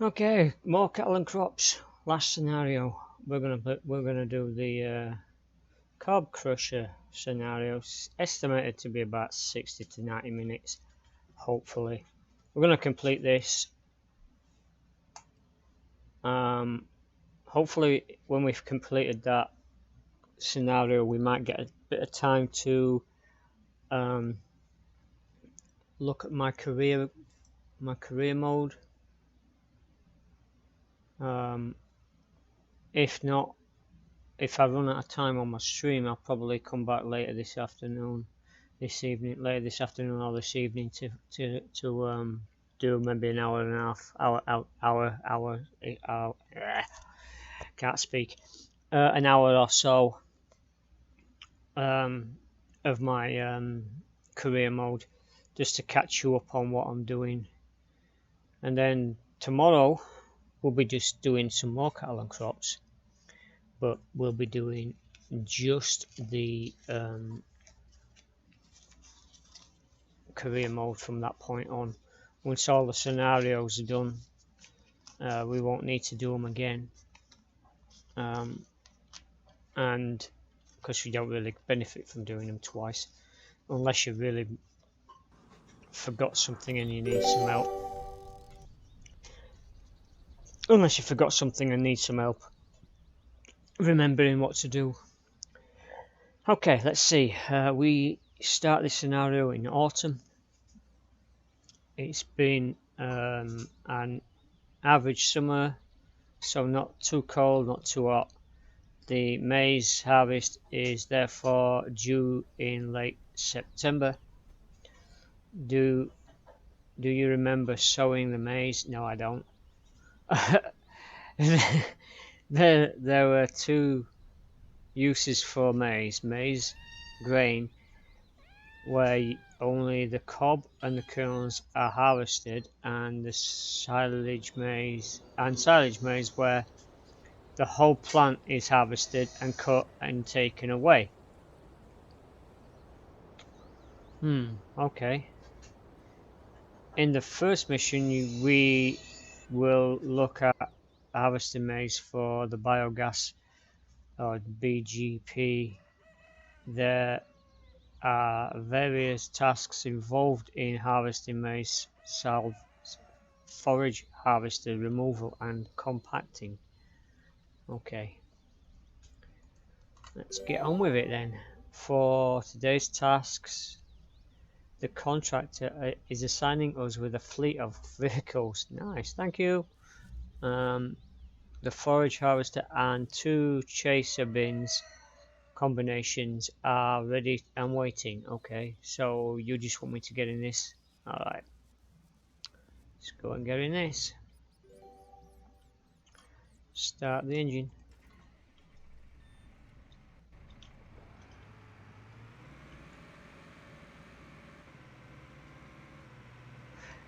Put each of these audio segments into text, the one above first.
Okay, more cattle and crops. Last scenario, we're gonna do the carb crusher scenario. Estimated to be about 60 to 90 minutes. Hopefully, we're gonna complete this. Hopefully, when we've completed that scenario, we might get a bit of time to look at my career mode. If not, if I run out of time on my stream, I'll probably come back later this afternoon, later this afternoon or this evening to do maybe an hour and a half, hour can't speak, an hour or so of my career mode, just to catch you up on what I'm doing, and then tomorrow we'll be just doing some more cattle and crops, but we'll be doing just the career mode from that point on. Once all the scenarios are done, we won't need to do them again, and because you don't really benefit from doing them twice, unless you really forgot something and you need some help. Unless you forgot something and need some help remembering what to do. Okay, let's see. We start this scenario in autumn. It's been an average summer, so not too cold, not too hot. The maize harvest is therefore due in late September. Do you remember sowing the maize? No, I don't. There were two uses for maize. Maize grain, where only the cob and the kernels are harvested, and the silage maize, where the whole plant is harvested and cut and taken away. Okay. In the first mission, we will look at harvesting maize for the biogas, or BGP. There are various tasks involved in harvesting maize: forage harvester, removal, and compacting. Okay, let's get on with it then. For today's tasks, the contractor is assigning us with a fleet of vehicles. Nice, thank you. The forage harvester and 2 chaser bins combinations are ready and waiting. Okay, so you just want me to get in this. Alright, let's go and get in this. Start the engine.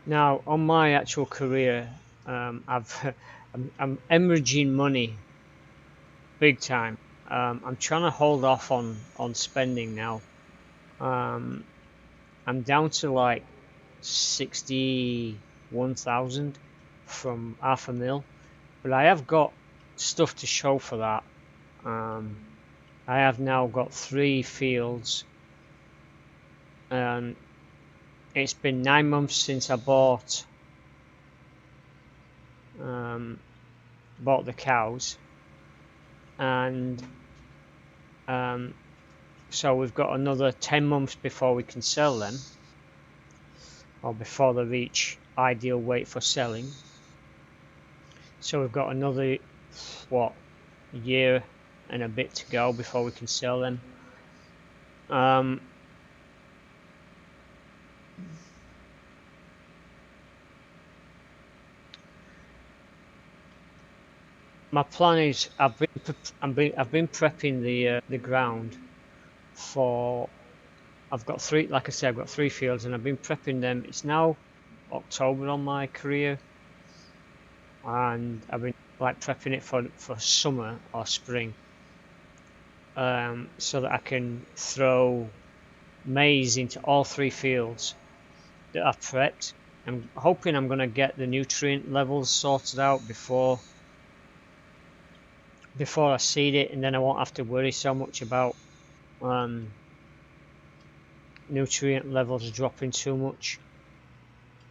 Now, on my actual career, I'm hemorrhaging money big time. I'm trying to hold off on spending now. I'm down to like 61,000 from $500,000, but I have got stuff to show for that. I have now got 3 fields, and it's been 9 months since I bought the cows, and so we've got another 10 months before we can sell them, or before they reach ideal weight for selling. So we've got another year and a bit to go before we can sell them. My plan is I've been prepping the ground for. I've got 3, like I said, I've got 3 fields, and I've been prepping them. It's now October on my career, and I've been prepping it for summer or spring, so that I can throw maize into all 3 fields that I've prepped, I'm hoping I'm going to get the nutrient levels sorted out before I seed it, and then I won't have to worry so much about nutrient levels dropping too much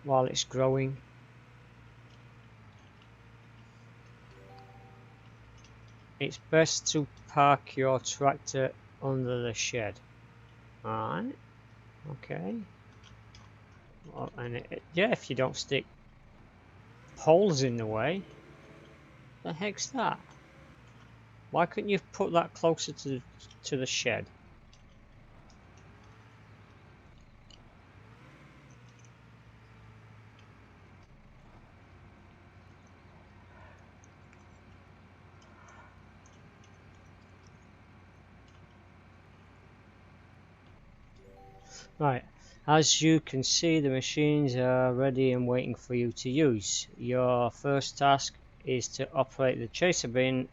while it's growing. It's best to park your tractor under the shed. Alright, okay. Well, and yeah, if you don't stick poles in the way. The heck's that? Why couldn't you put that closer to the shed? Right, as you can see, the machines are ready and waiting for you to use. Your first task is to operate the chaser bin,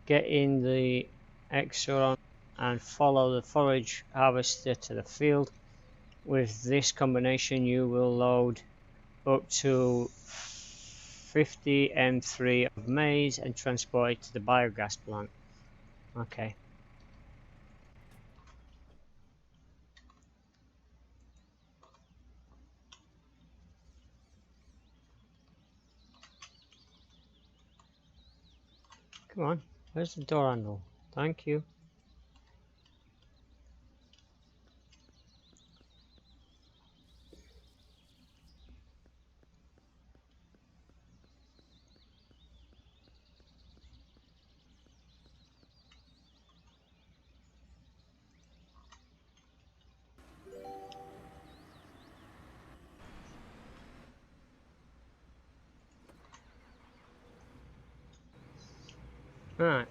get in the Exxon and follow the forage harvester to the field. With this combination you will load up to 50 M3 of maize and transport it to the biogas plant. Okay. Come on, where's the door handle? Thank you. Right.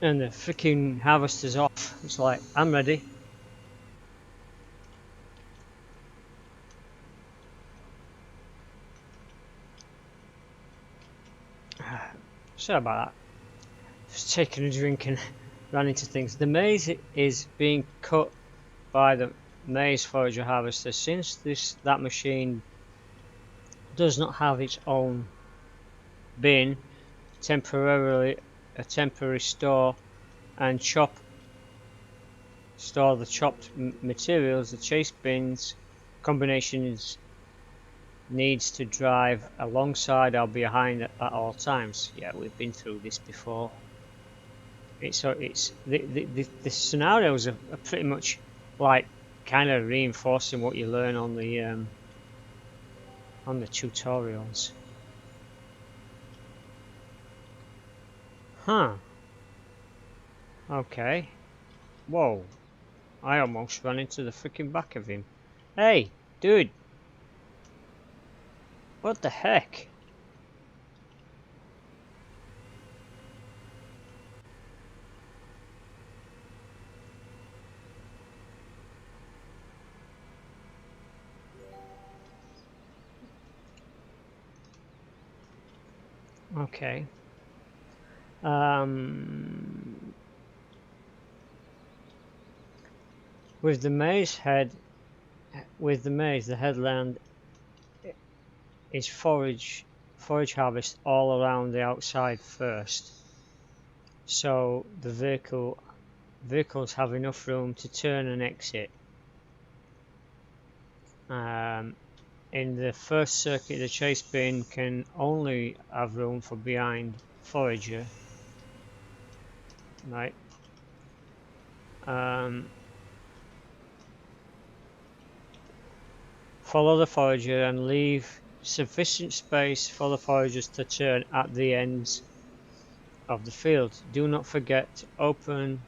And the freaking harvester's off. It's like, I'm ready. Sorry about that. Just taking a drink and ran into things. The maize is being cut by the maize forager harvester. Since that machine does not have its own bin, a temporary store and store the chopped materials, the chase bins combinations needs to drive alongside or behind at all times. Yeah, we've been through this before. The scenarios are pretty much like kind of reinforcing what you learn on the tutorials. Huh. Okay. Whoa. I almost ran into the freaking back of him. Hey, dude. What the heck? Okay. With the maize, the headland is forage harvest all around the outside first, so the vehicles have enough room to turn and exit. In the first circuit, the chase bin can only have room for behind forager, right? Follow the forager and leave sufficient space for the foragers to turn at the ends of the field. Do not forget to open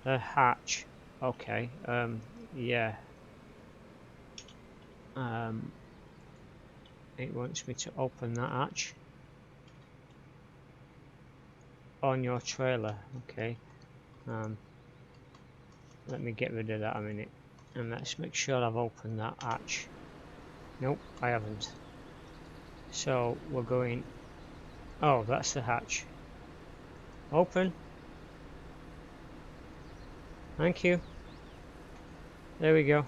the hatch. Okay, yeah. It wants me to open that hatch on your trailer. Okay. Let me get rid of that a minute. And let's make sure I've opened that hatch. Nope, I haven't. So we're going... Oh, that's the hatch. Open. Thank you. There we go.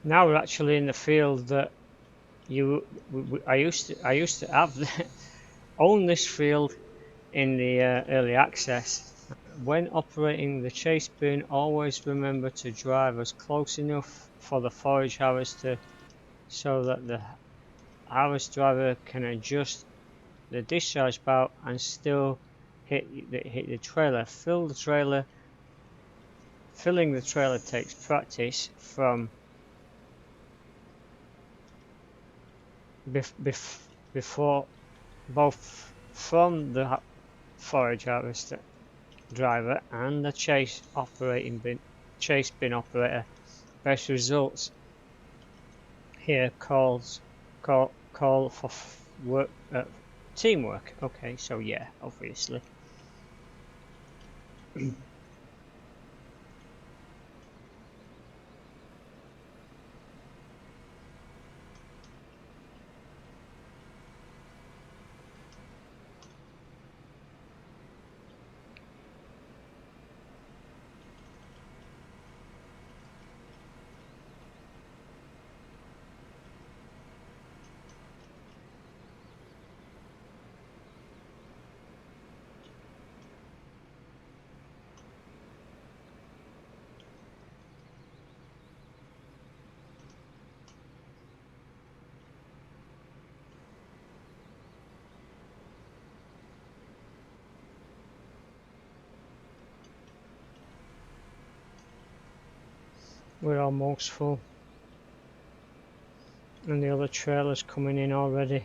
Now we're actually in the field that I used to have own this field in the early access. When operating the chase bin, always remember to drive as close enough for the forage harvester so that the harvest driver can adjust the discharge bout and still hit the trailer. Filling the trailer takes practice from before both from the forage harvester driver and the chase bin operator. Best results here call for work teamwork. Okay, so yeah, obviously. We're almost full. And the other trailer's coming in already.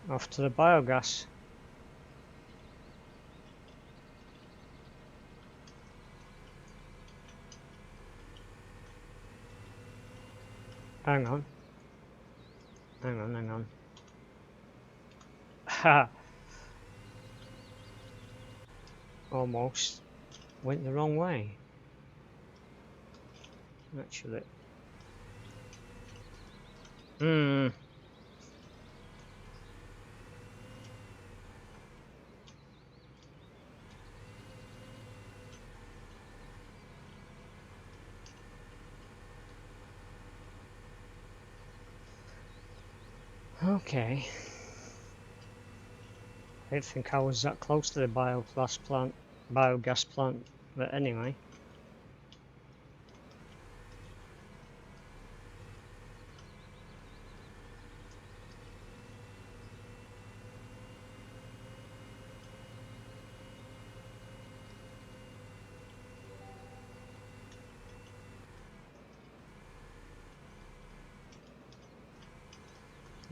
Off to the biogas. Hang on. Ha! Almost went the wrong way. Actually. Okay. I didn't think I was that close to the biogas plant, but anyway.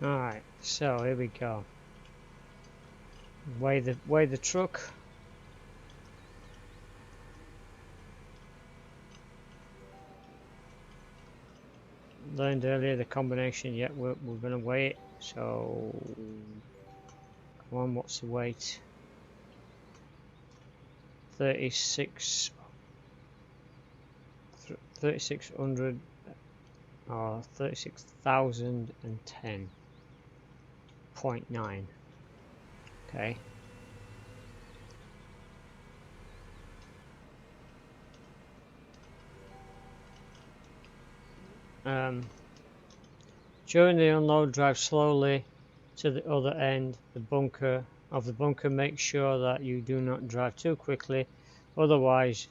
Alright, so here we go. Weigh the truck. Learned earlier the combination, yeah, we're gonna weigh it. So come on, what's the weight? 3600 or 36,010.9. Okay. During the unload, drive slowly to the other end of the bunker. Make sure that you do not drive too quickly, otherwise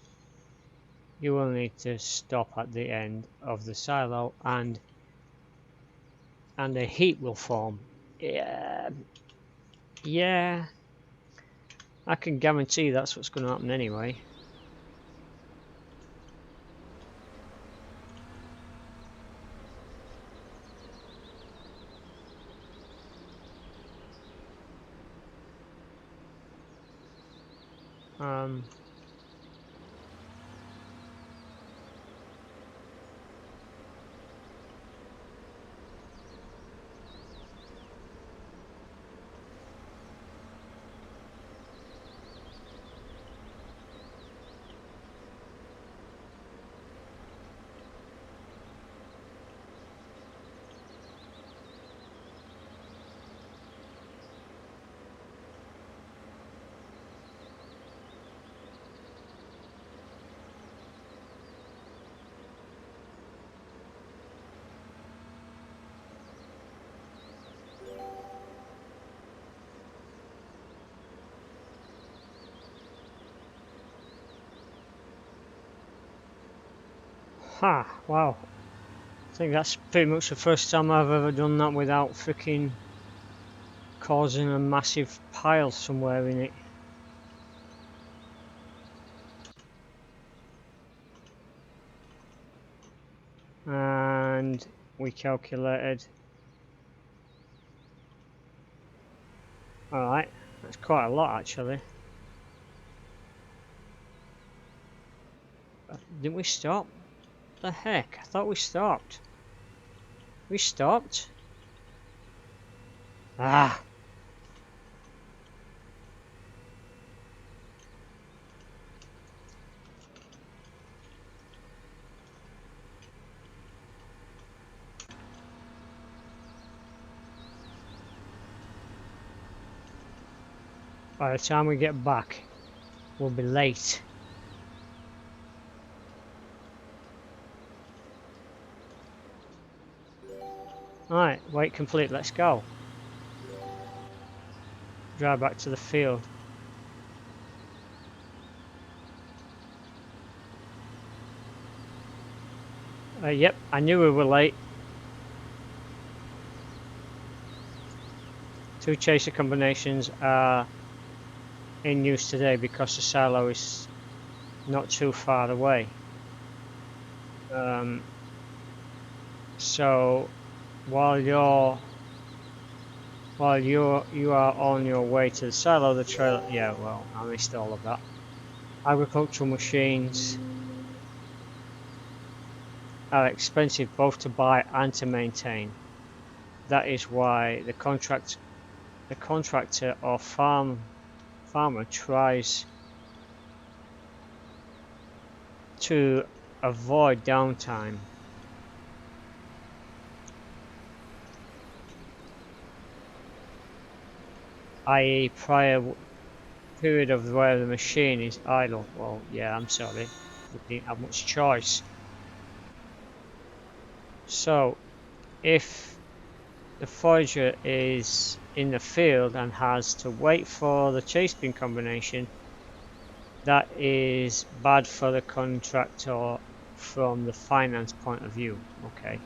you will need to stop at the end of the silo and and a heat will form. Yeah, I can guarantee that's what's going to happen anyway. Ha, wow. I think that's pretty much the first time I've ever done that without freaking causing a massive pile somewhere in it. And we calculated. Alright, that's quite a lot actually. Didn't we stop? The heck? I thought we stopped. We stopped? Ah! By the time we get back, we'll be late. Alright, wait complete, let's go. Drive back to the field. Yep, I knew we were late. 2 chaser combinations are in use today because the silo is not too far away. So while you are on your way to the silo, the trailer, yeah, well, I missed all of that. Agricultural machines are expensive both to buy and to maintain. That is why the contractor or farmer tries to avoid downtime. I.e. prior period of where the machine is idle. Well, yeah, I'm sorry, we didn't have much choice. So if the forager is in the field and has to wait for the chase bin combination, that is bad for the contractor from the finance point of view. Okay.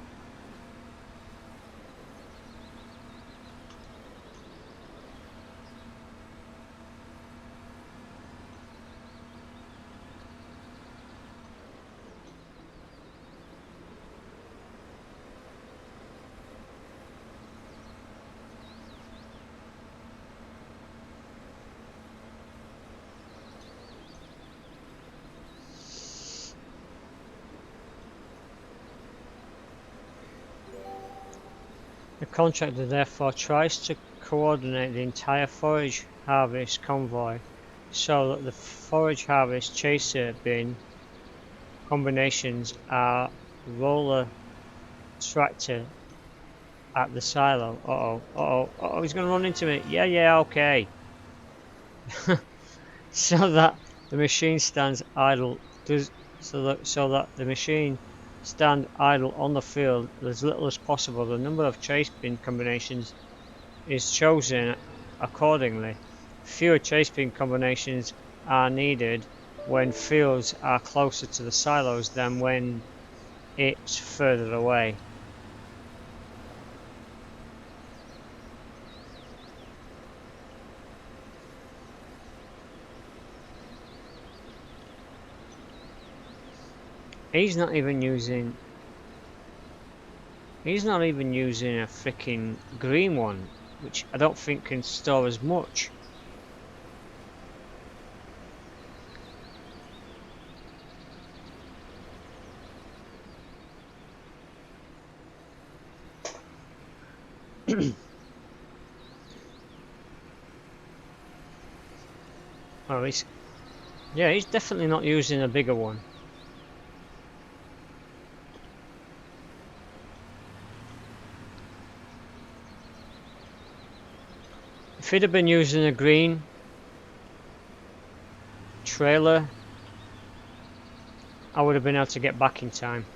The contractor therefore tries to coordinate the entire forage harvest convoy so that the forage harvest chaser bin combinations are roller tractor at the silo. He's going to run into me. Yeah, okay. So that the machine stands idle, so that the machine stand idle on the field as little as possible. The number of chase bin combinations is chosen accordingly. Fewer chase bin combinations are needed when fields are closer to the silos than when it's further away. He's not even using. He's not even using a freaking green one, which I don't think can store as much. Oh, he's definitely not using a bigger one. If he'd have been using a green trailer, I would have been able to get back in time.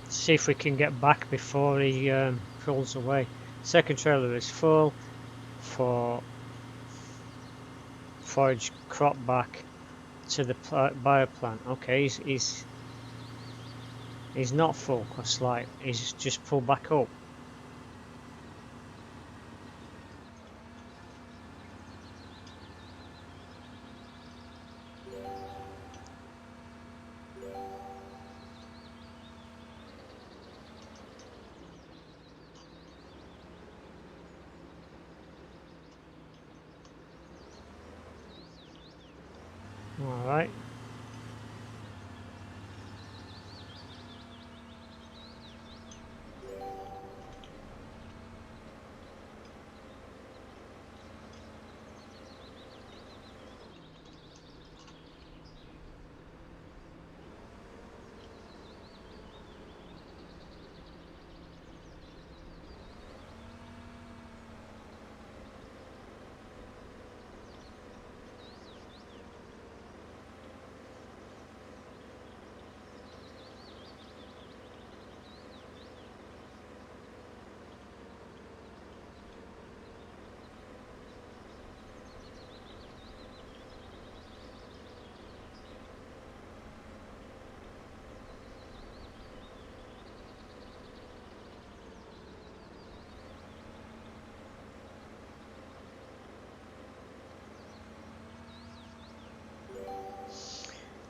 See if we can get back before he pulls away. Second trailer is full for forage crop back to the bioplant. Okay, he's not full because like he's just pulled back up. All right.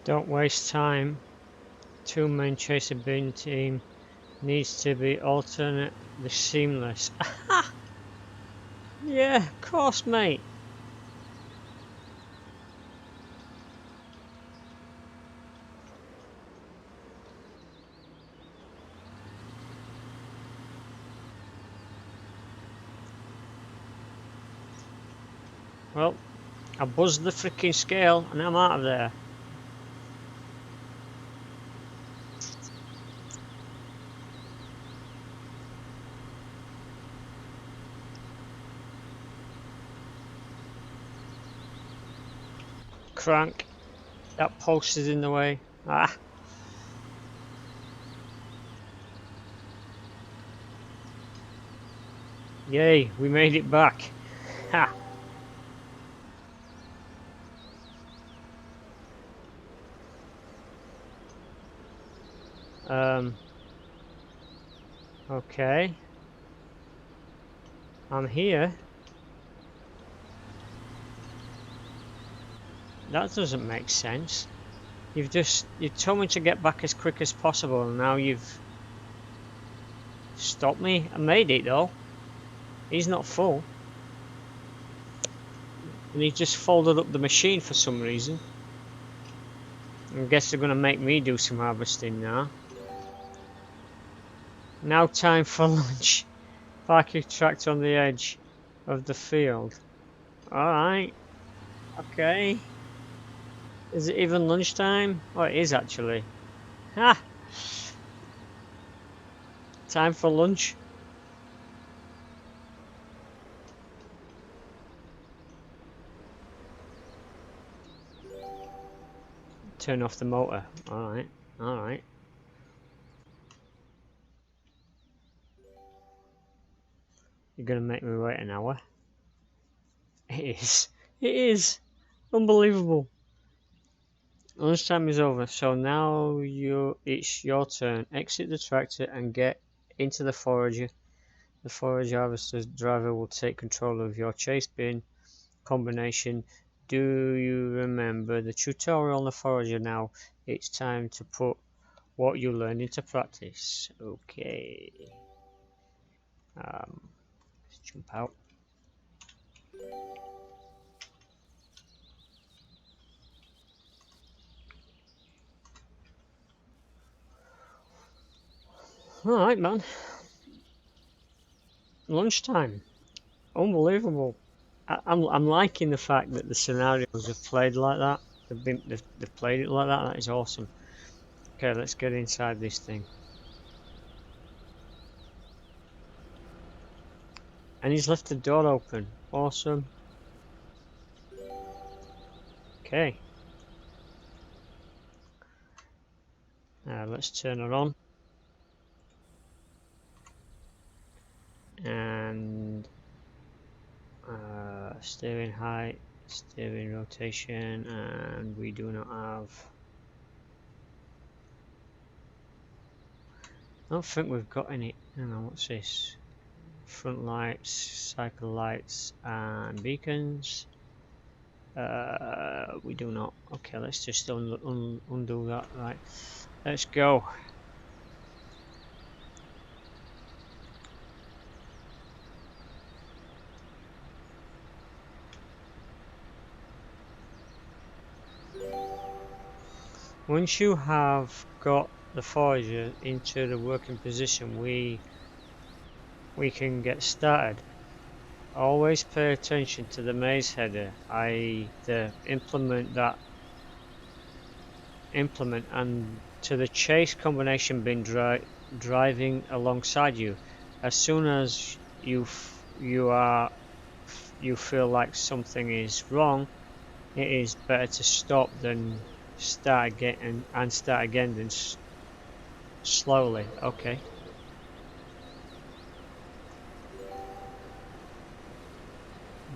Don't waste time. Two-man chaser bin team needs to be alternate the seamless. Yeah, of course, mate. Well, I buzzed the freaking scale and I'm out of there. Crank. That post is in the way. Ah. Yay, we made it back. Ha. Um. Okay. I'm here. That doesn't make sense. You told me to get back as quick as possible, and now you've stopped me. I made it though. He's not full. And he just folded up the machine for some reason. I guess they're gonna make me do some harvesting now. Now time for lunch. Park your tractor on the edge of the field. Alright. Okay. Is it even lunchtime? Oh, it is actually. Ha! Time for lunch. Turn off the motor. Alright. Alright. You're gonna make me wait an hour? It is. It is. Unbelievable. Lunchtime is over, so now it's your turn. Exit the tractor and get into the forager. The forage harvester's driver will take control of your chase bin combination. Do you remember the tutorial on the forager now? It's time to put what you learned into practice. Okay. Let's jump out. Alright, man. Lunchtime. Unbelievable. I'm liking the fact that the scenarios have played like that. They've played it like that. That is awesome. Okay, let's get inside this thing. And he's left the door open. Awesome. Okay. Let's turn it on. And steering height, steering rotation, and we do not have. I don't think we've got any. Hang on, what's this? Front lights, cycle lights, and beacons. We do not. Okay, let's just undo that. Right, let's go. Once you have got the forager into the working position, we can get started. Always pay attention to the maze header, i.e. the implement and to the chase combination bin driving alongside you. As soon as you feel like something is wrong, it is better to stop than start again and start again than slowly. Okay.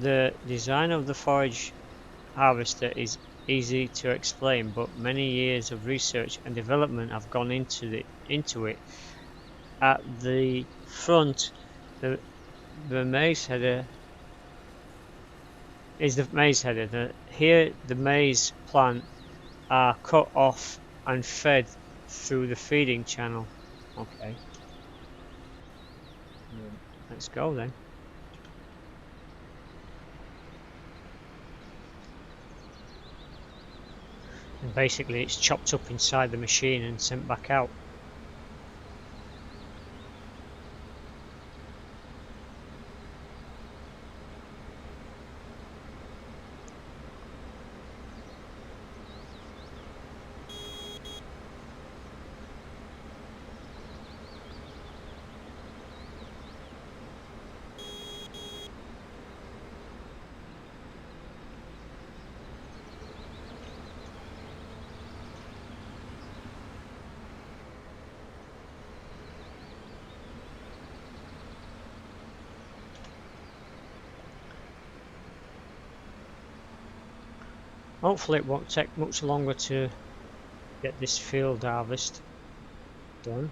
The design of the forage harvester is easy to explain, but many years of research and development have gone into it. At the front, the maze header is the maze header. Here, the maize plant are cut off and fed through the feeding channel. Okay. Let's go then. And basically it's chopped up inside the machine and sent back out. Hopefully it won't take much longer to get this field harvest done.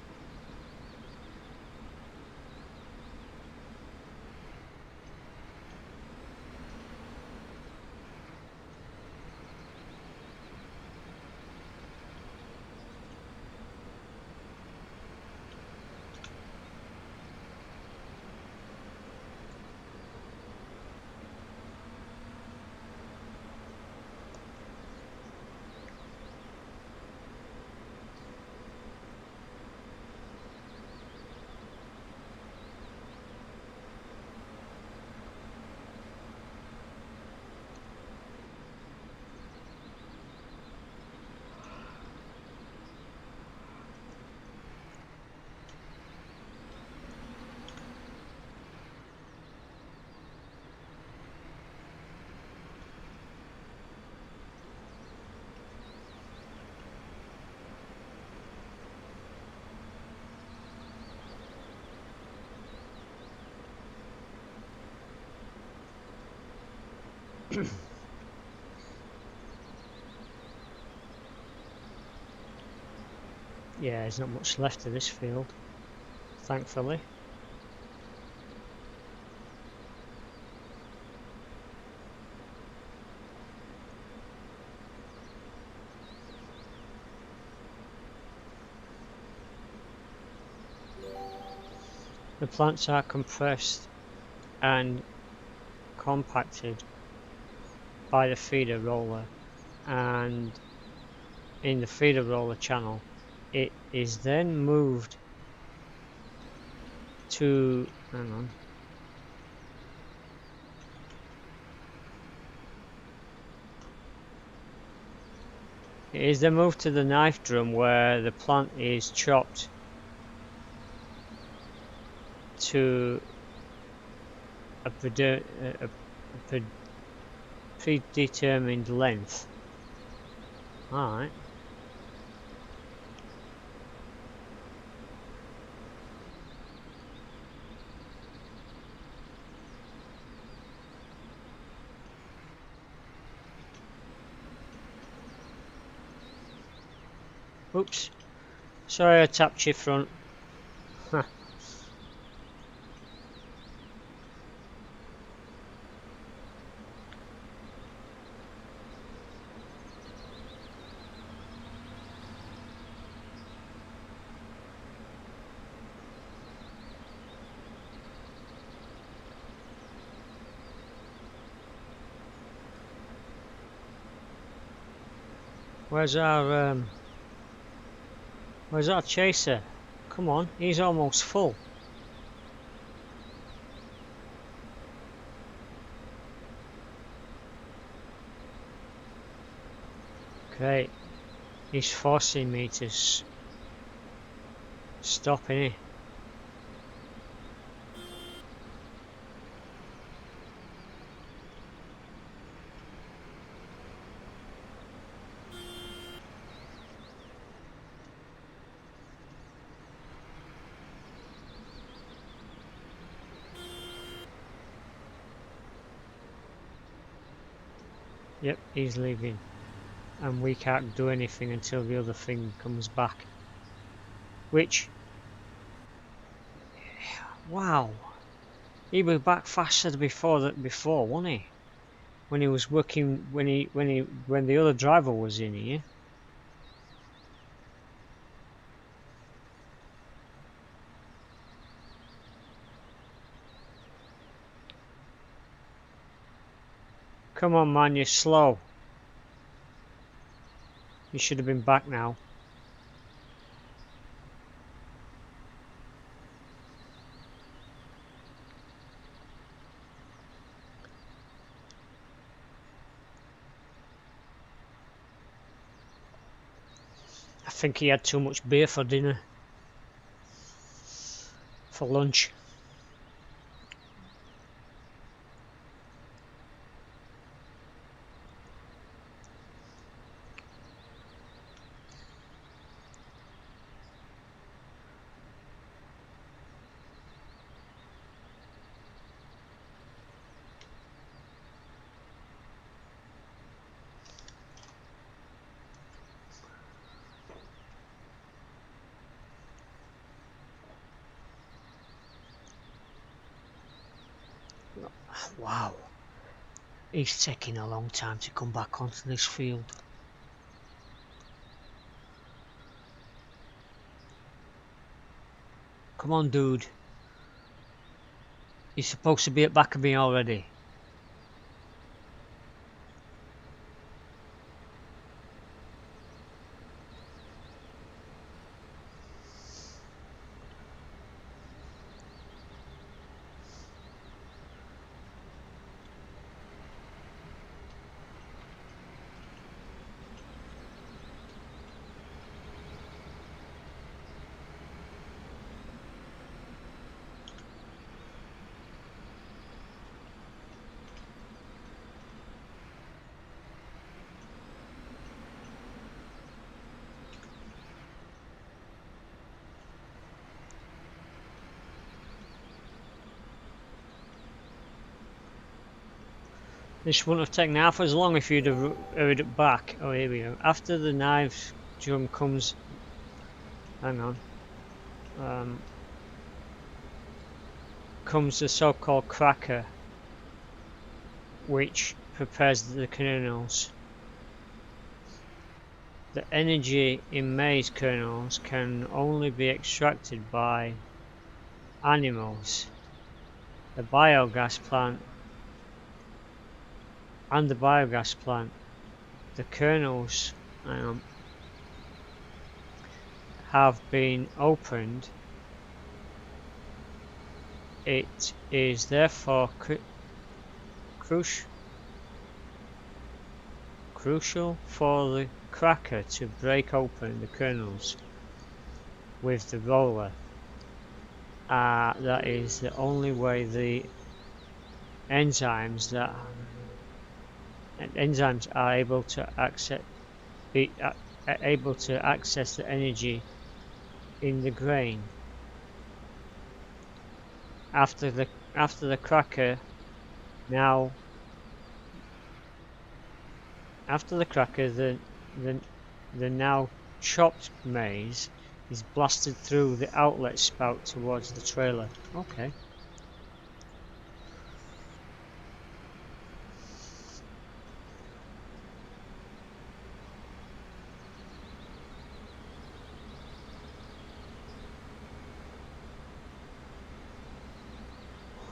Yeah, there's not much left of this field, thankfully. The plants are compressed and compacted by the feeder roller, and in the feeder roller channel it is then moved to, hang on, it is then moved to the knife drum where the plant is chopped to a predetermined length. Alright. Oops. Sorry I tapped your front. Where's our chaser? Come on, he's almost full. Great. He's forcing me to stop, innit? Yep, he's leaving. And we can't do anything until the other thing comes back. Which, wow, he was back faster before wasn't he? When he was working, when the other driver was in here. Come on, man, you're slow. You should have been back now. I think he had too much beer for dinner. For lunch. Wow. He's taking a long time to come back onto this field. Come on, dude. You're supposed to be at back of me already. This wouldn't have taken half as long if you'd have hurried it back. Oh, here we go. After the knives drum comes... Hang on. Comes the so-called cracker, which prepares the kernels. The energy in maize kernels can only be extracted by animals. The biogas plant and the biogas plant. The kernels have been opened. It is therefore crucial for the cracker to break open the kernels with the roller. That is the only way the enzymes are able to access the energy in the grain. After the cracker, the now chopped maize is blasted through the outlet spout towards the trailer. Okay.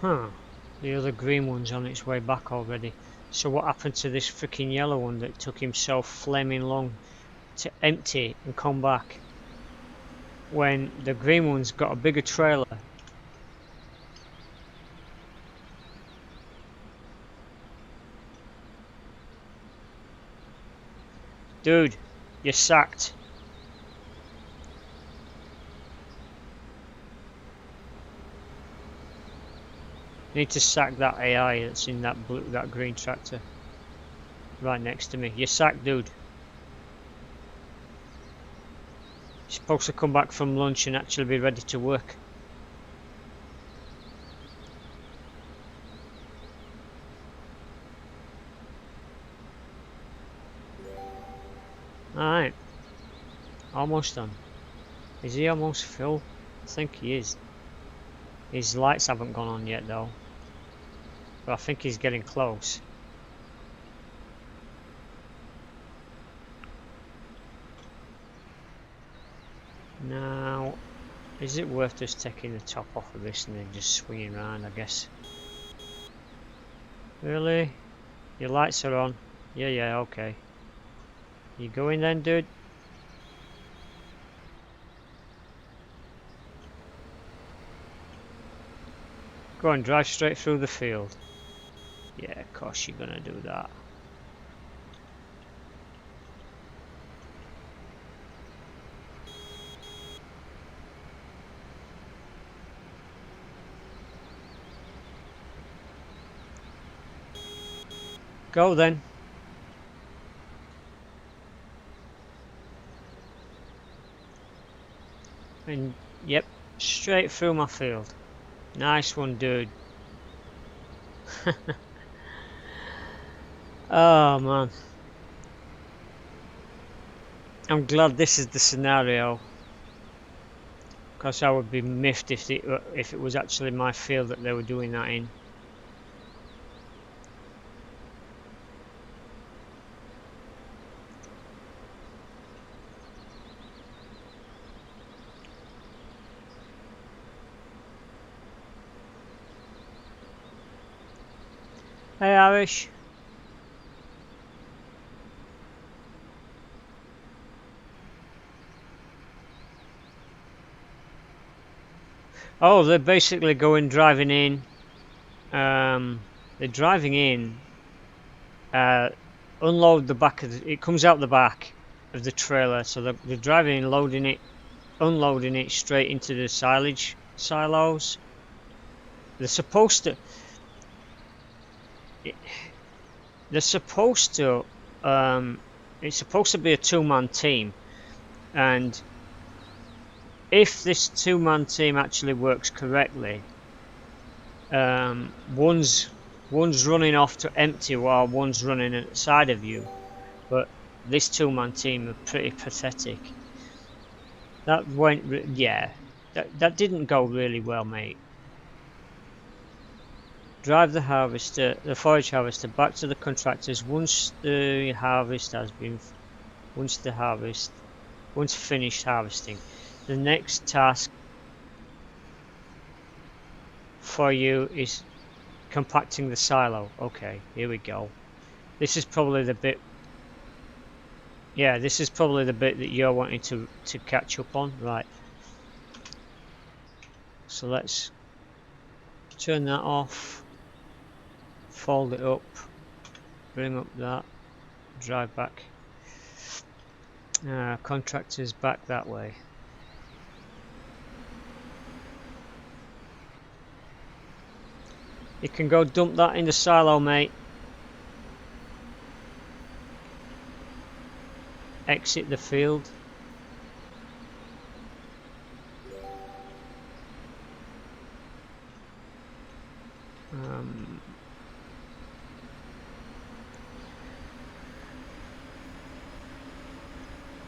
Huh. The other green one's on its way back already. So what happened to this freaking yellow one that took him so flaming long to empty and come back? When the green one's got a bigger trailer. Dude, you're sacked. Need to sack that AI that's in that green tractor right next to me. You're sacked, dude. You're supposed to come back from lunch and actually be ready to work. Alright. Almost done. Is he almost full? I think he is. His lights haven't gone on yet though. But I think he's getting close. Now, is it worth just taking the top off of this and then just swinging around, I guess? Really? Your lights are on? Yeah, okay. You going then, dude? Go on, drive straight through the field. Yeah, of course you're gonna do that. Go then. And yep, straight through my field. Nice one, dude. Oh man, I'm glad this is the scenario, because I would be miffed if it was actually my field that they were doing that in. Hey Irish. Oh, they're basically driving in. They're driving in. Unload the back of it comes out the back of the trailer, so they're driving in, loading it, unloading it straight into the silage silos. They're supposed to. It's supposed to be a two-man team, and if this two-man team actually works correctly, one's One's running off to empty while one's running at the side of you. But this two-man team are pretty pathetic. That went, yeah, that didn't go really well, mate. Drive the harvester, the forage harvester, back to the contractors once the harvest has been, once finished harvesting. The next task for you is compacting the silo. Okay, here we go. This is probably the bit. Yeah, this is probably the bit that you're wanting to catch up on, right? So let's turn that off, fold it up, bring up that, drive back. Contractors back that way. You can go dump that in the silo, mate. Exit the field.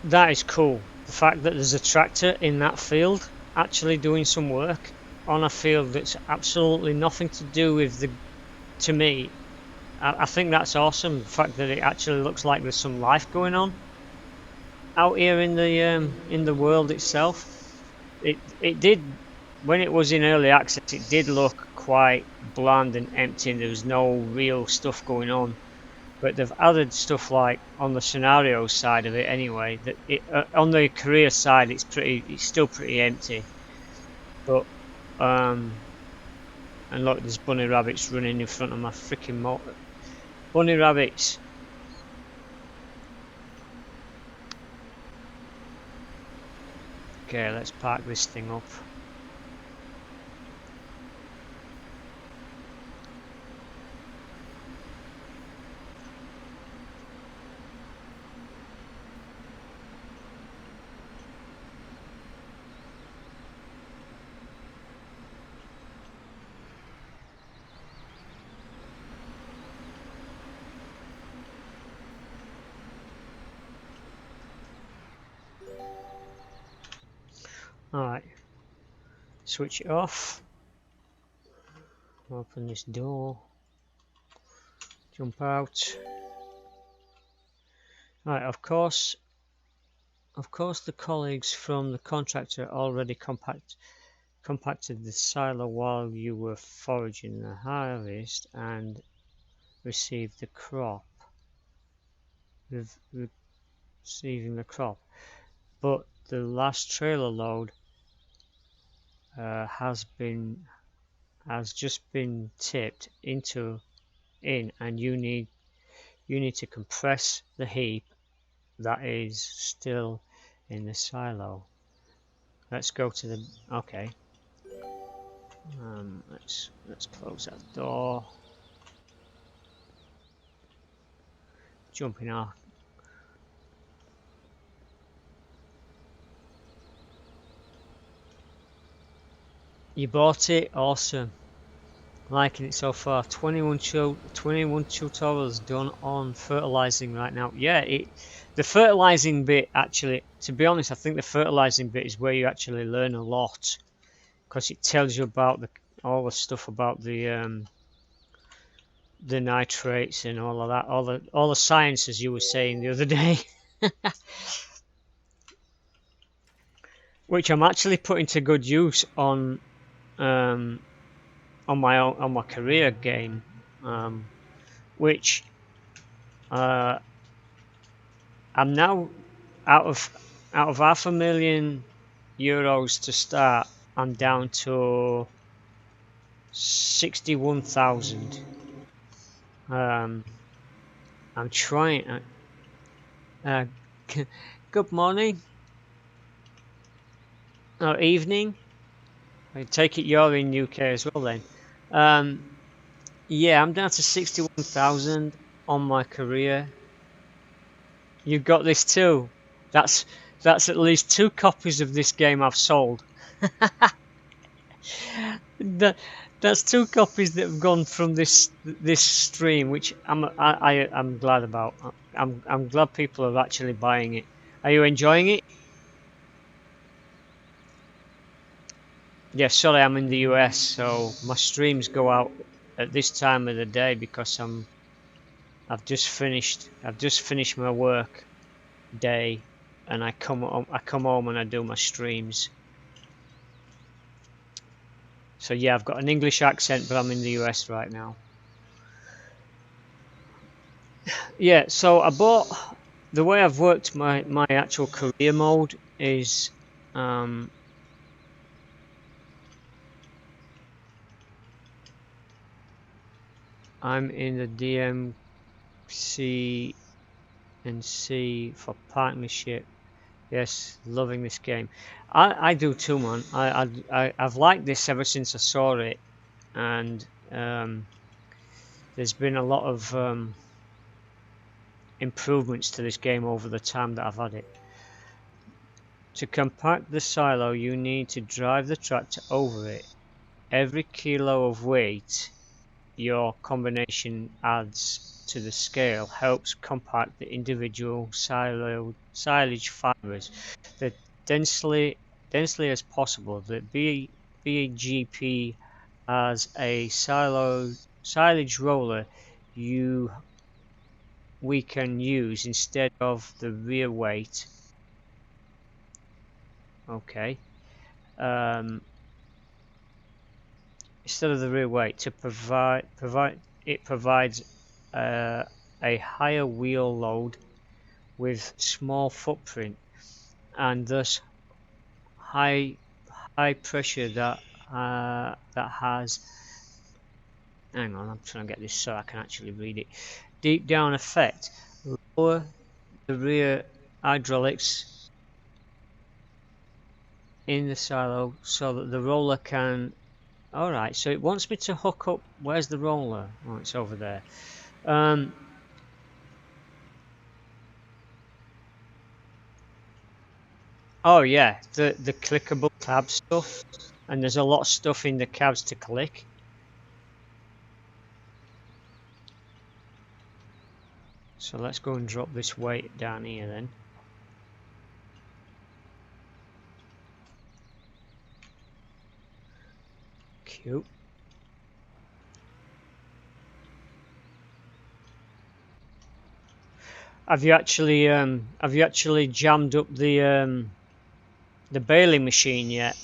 That is cool. The fact that there's a tractor in that field actually doing some work on a field that's absolutely nothing to do with the, to me, I think that's awesome. The fact that it actually looks like there's some life going on out here in the world itself. It did, when it was in early access, it did look quite bland and empty and there was no real stuff going on. But they've added stuff like on the scenario side of it anyway, that it, on the career side it's still pretty empty. But and look, there's bunny rabbits running in front of my freaking motor. Bunny rabbits. Okay, let's park this thing up. Alright, switch it off, open this door, jump out. Right, of course the colleagues from the contractor already compacted the silo while you were foraging the harvest and received the crop. Receiving the crop, but the last trailer load has just been tipped in, and you need to compress the heap that is still in the silo. Let's go to the, okay. Let's close that door. Jumping off. You bought it? Awesome. Liking it so far. 21 tutorials done on fertilizing right now. Yeah, the fertilizing bit, actually, to be honest, I think the fertilizing bit is where you actually learn a lot, because it tells you about all the stuff about the nitrates and all of that, all the science, as you were saying the other day. Which I'm actually putting to good use on my career game, which I'm now out of €500,000 to start. I'm down to 61,000. I'm trying. Good morning. Or evening. I take it you're in UK as well then. Yeah, I'm down to 61,000 on my career. You've got this too. That's at least 2 copies of this game I've sold. Don't That's 2 copies that have gone from this stream, which I'm glad about. I'm glad people are actually buying it. Are you enjoying it? Yeah, sorry, I'm in the US, so my streams go out at this time of the day because I've just finished my work day, and I come home and I do my streams. So yeah, I've got an English accent, but I'm in the US right now. Yeah, so I bought, the way I've worked my actual career mode is I'm in the DMC and C for partnership. Yes, loving this game. I do too, man. I've liked this ever since I saw it, and there's been a lot of improvements to this game over the time that I've had it. To compact the silo, you need to drive the tractor over it. Every kilo of weight your combination adds to the scale helps compact the individual silage fibers the densely as possible. The BGP as a silage roller we can use instead of the rear weight. Okay. Instead of the rear weight to provides a higher wheel load with small footprint and thus high pressure that has, hang on, I'm trying to get this so I can actually read it, deep down effect, lower the rear hydraulics in the silo so that the roller can, alright, so it wants me to hook up, where's the roller? Oh, it's over there. Oh yeah, the clickable cab stuff, and there's a lot of stuff in the cabs to click. So let's go and drop this weight down here then. Cute. Have you actually jammed up the baling machine yet?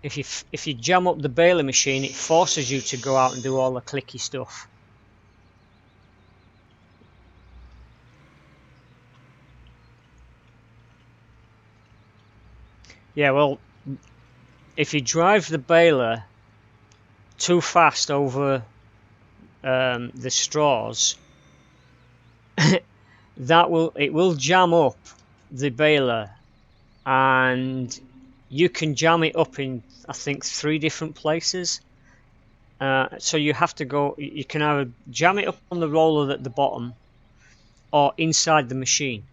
If you jam up the baling machine, it forces you to go out and do all the clicky stuff. Yeah, well, if you drive the baler too fast over the straws, it will jam up the baler, and you can jam it up in, I think, 3 different places. So you have to go, you can either jam it up on the roller at the bottom or inside the machine.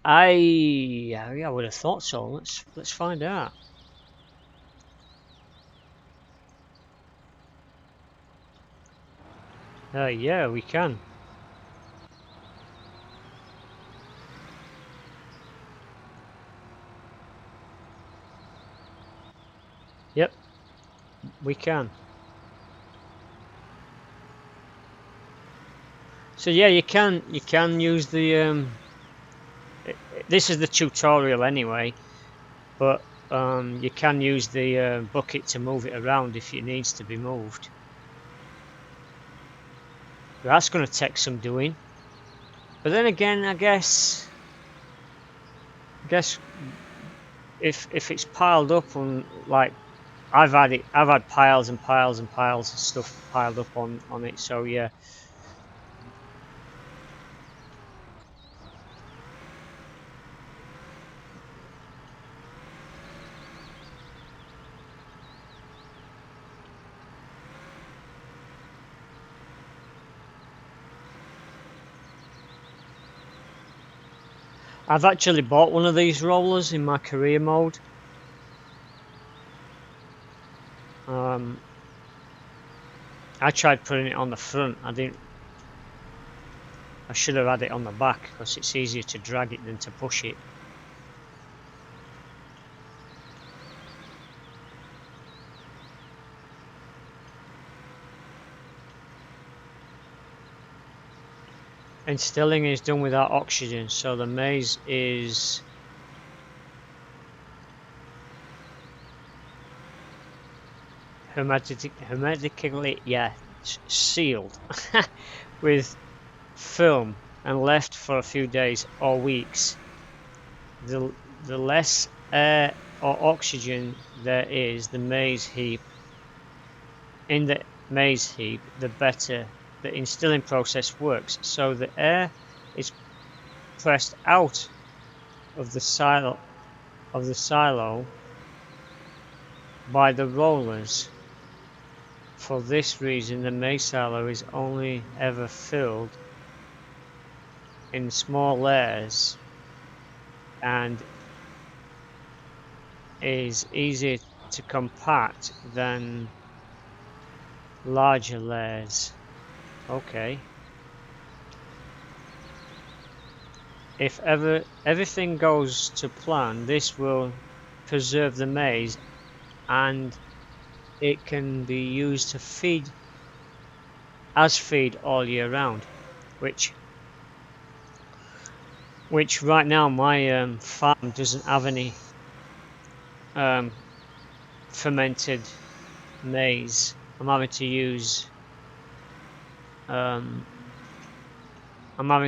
I would have thought so. Let's find out. Yeah, we can. Yep, we can. So yeah, you can use the this is the tutorial anyway, but you can use the bucket to move it around if it needs to be moved. That's going to take some doing. But then again, I guess if it's piled up on, like I've had piles and piles and piles of stuff piled up on it, so yeah. I've actually bought one of these rollers in my career mode. I tried putting it on the front. I should have had it on the back because it's easier to drag it than to push it. Instilling is done without oxygen, so the maize is hermetically sealed with film and left for a few days or weeks. The less air or oxygen there is in the maize heap, the better the instilling process works. So the air is pressed out of the silo by the rollers. For this reason, the maize silo is only ever filled in small layers and is easier to compact than larger layers. Okay. If everything goes to plan, this will preserve the maize and it can be used to feed all year round, which right now my farm doesn't have any fermented maize. I'm having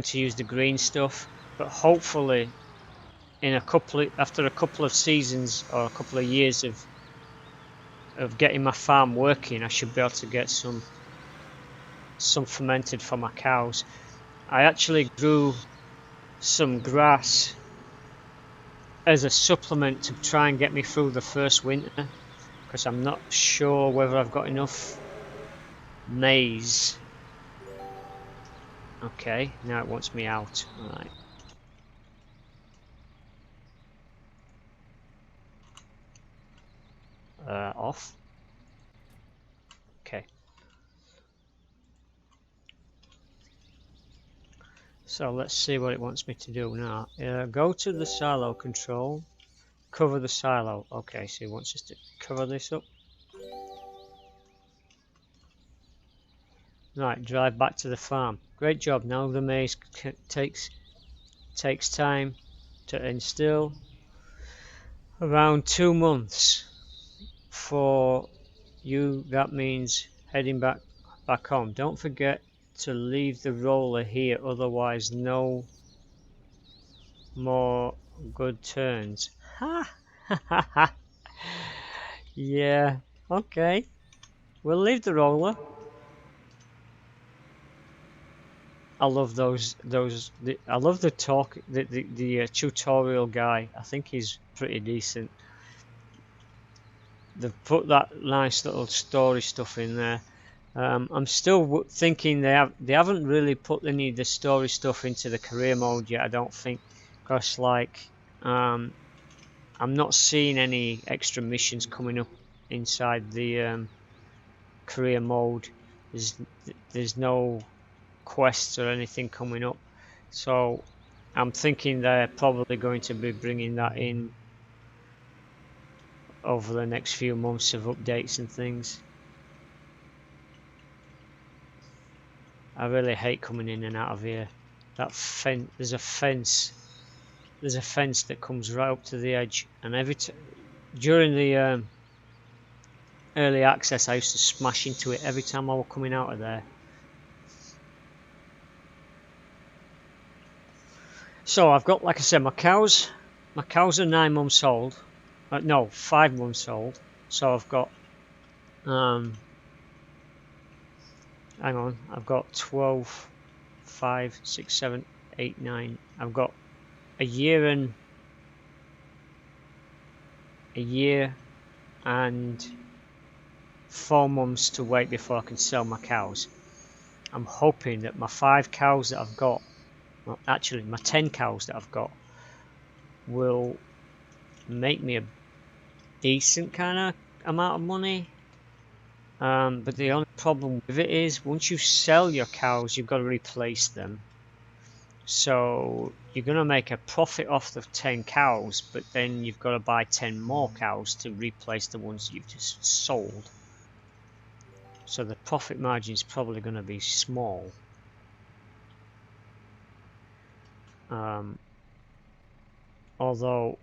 to use the green stuff, but hopefully after a couple of seasons or a couple of years of getting my farm working, I should be able to get some fermented for my cows. I actually grew some grass as a supplement to try and get me through the first winter, because I'm not sure whether I've got enough maize. Okay, now it wants me out. Alright. Off. Okay. So let's see what it wants me to do now. Go to the silo control. Cover the silo. Okay, so it wants us to cover this up. Right, drive back to the farm. Great job. Now the maize takes time to instill. Around 2 months for you. That means heading back home. Don't forget to leave the roller here, otherwise no more good turns. Ha ha ha. Yeah, okay. We'll leave the roller. I love I love the talk, the tutorial guy. I think he's pretty decent. They've put that nice little story stuff in there. I'm still thinking they haven't really put any of the story stuff into the career mode yet. I don't think, because I'm not seeing any extra missions coming up inside the career mode. There's no quests or anything coming up, so I'm thinking they're probably going to be bringing that in over the next few months of updates and things. I really hate coming in and out of here. That fence, there's a fence that comes right up to the edge, and during the early access I used to smash into it every time I was coming out of there. So I've got, like I said, my cows are 9 months old. No, 5 months old. So I've got hang on, I've got 12, 5, 6, 7, 8, 9. I've got a year and 4 months to wait before I can sell my cows. I'm hoping that my 5 cows that I've got, well, actually my 10 cows that I've got, will make me a decent kind of amount of money. But the only problem with it is once you sell your cows, you've got to replace them. So you're going to make a profit off the 10 cows, but then you've got to buy 10 more cows to replace the ones you've just sold. So the profit margin is probably going to be small. Although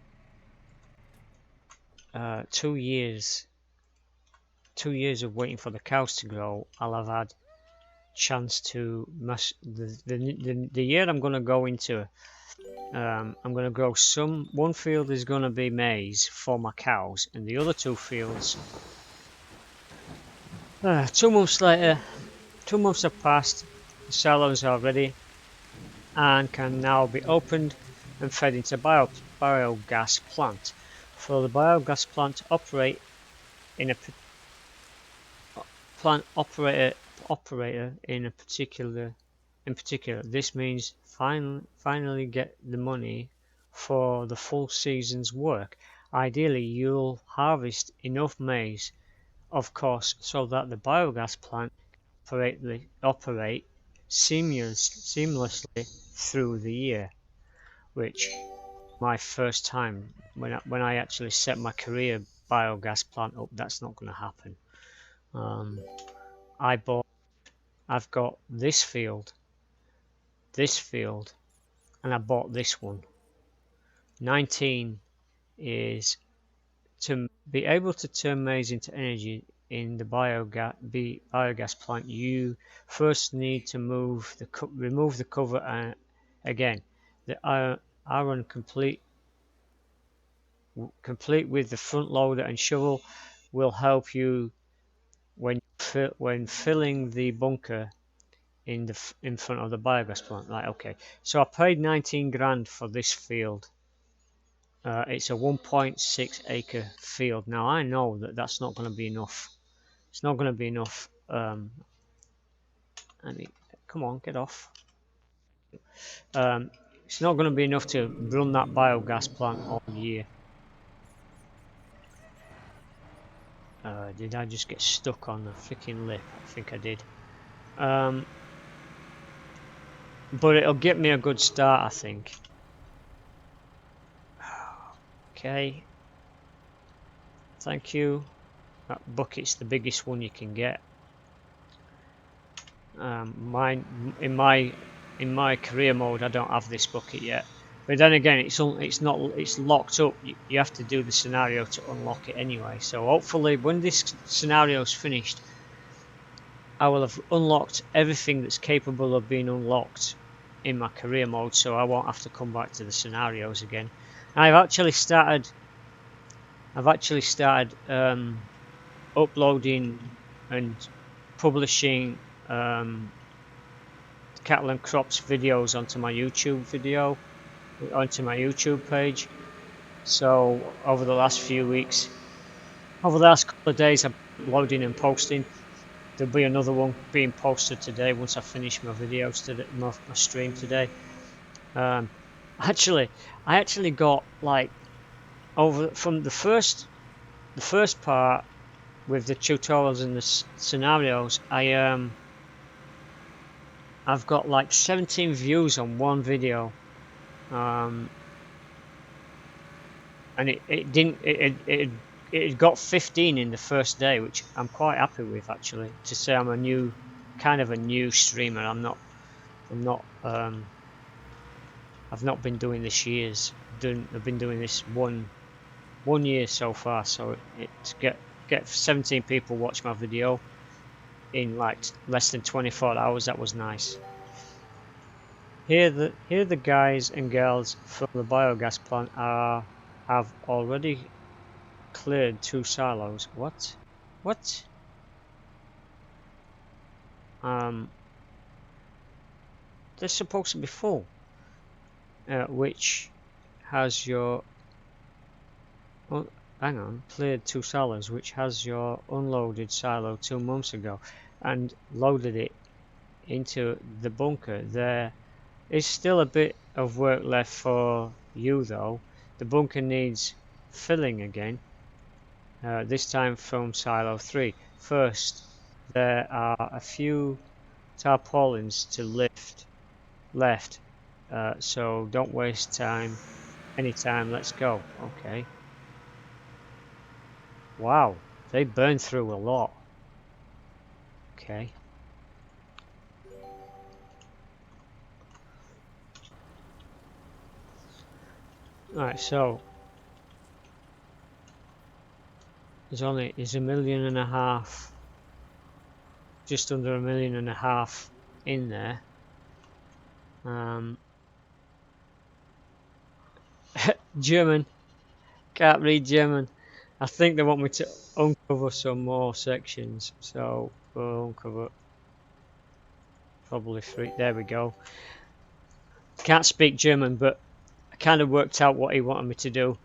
2 years of waiting for the cows to grow, I'll have had chance to the year I'm going to go into. I'm going to grow one field is going to be maize for my cows, and the other 2 fields 2 months later, 2 months have passed, the silos are ready and can now be opened and fed into biogas plant. For the biogas plant to operate in a plant operator in particular, this means finally get the money for the full season's work. Ideally, you'll harvest enough maize, of course, so that the biogas plant operate seamlessly through the year, which my first time when I actually set my career biogas plant up, that's not going to happen. I've got this field, and I bought this one. 19 is to be able to turn maize into energy in the biogas plant. You first need to remove the cover, and again, the iron complete with the front loader and shovel will help you when filling the bunker in front of the biogas plant. Right, okay. So I paid 19 grand for this field. It's a 1.6 acre field. Now I know that that's not going to be enough. It's not going to be enough. Come on, get off. It's not going to be enough to run that biogas plant all year. Did I just get stuck on the freaking lip? I think I did. But it'll get me a good start, I think. Okay. Thank you. That bucket's the biggest one you can get. In my career mode, I don't have this bucket yet. But then again, it's locked up. You have to do the scenario to unlock it anyway. So hopefully, when this scenario is finished, I will have unlocked everything that's capable of being unlocked in my career mode, so I won't have to come back to the scenarios again. And I've actually started uploading and publishing cattle and crops videos onto my YouTube page. So over the last couple of days, I'm loading and posting. There'll be another one being posted today once I finish my videos today, my stream today. I actually got like from the first part with the tutorials and the scenarios. I've got like 17 views on one video, and it got 15 in the first day, which I'm quite happy with actually. To say I'm a new streamer. I've not been doing this years. I've been doing this one year so far. So to get 17 people watch my video in like less than 24 hours, that was nice. Here the guys and girls from the biogas plant have already cleared 2 silos. What? They're supposed to be full. Which has your cleared 2 silos, which has your unloaded silo 2 months ago and loaded it into the bunker. There is still a bit of work left for you though. the bunker needs filling again, this time from silo 3. First, there are a few tarpaulins to lift left, so don't waste time. Anytime, let's go. Okay. Wow, they burn through a lot. Okay. Alright, so there's a million and a half, just under a million and a half in there. German, can't read German. I think they want me to uncover some more sections, so we'll uncover probably 3. There we go. Can't speak German, but I kind of worked out what he wanted me to do.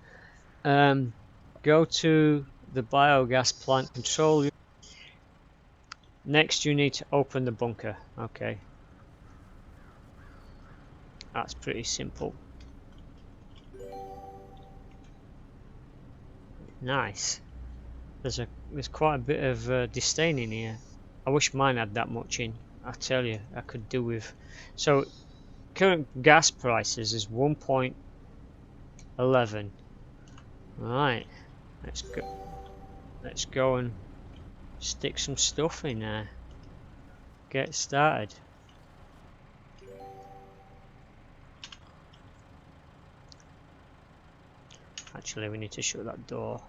Go to the biogas plant control. Next, you need to open the bunker. Okay. That's pretty simple. Nice. There's quite a bit of disdain in here. I wish mine had that much in. I tell you, I could do with. So, current gas prices is 1.11. Right. Let's go. Let's go and stick some stuff in there. Get started. Actually, we need to shut that door.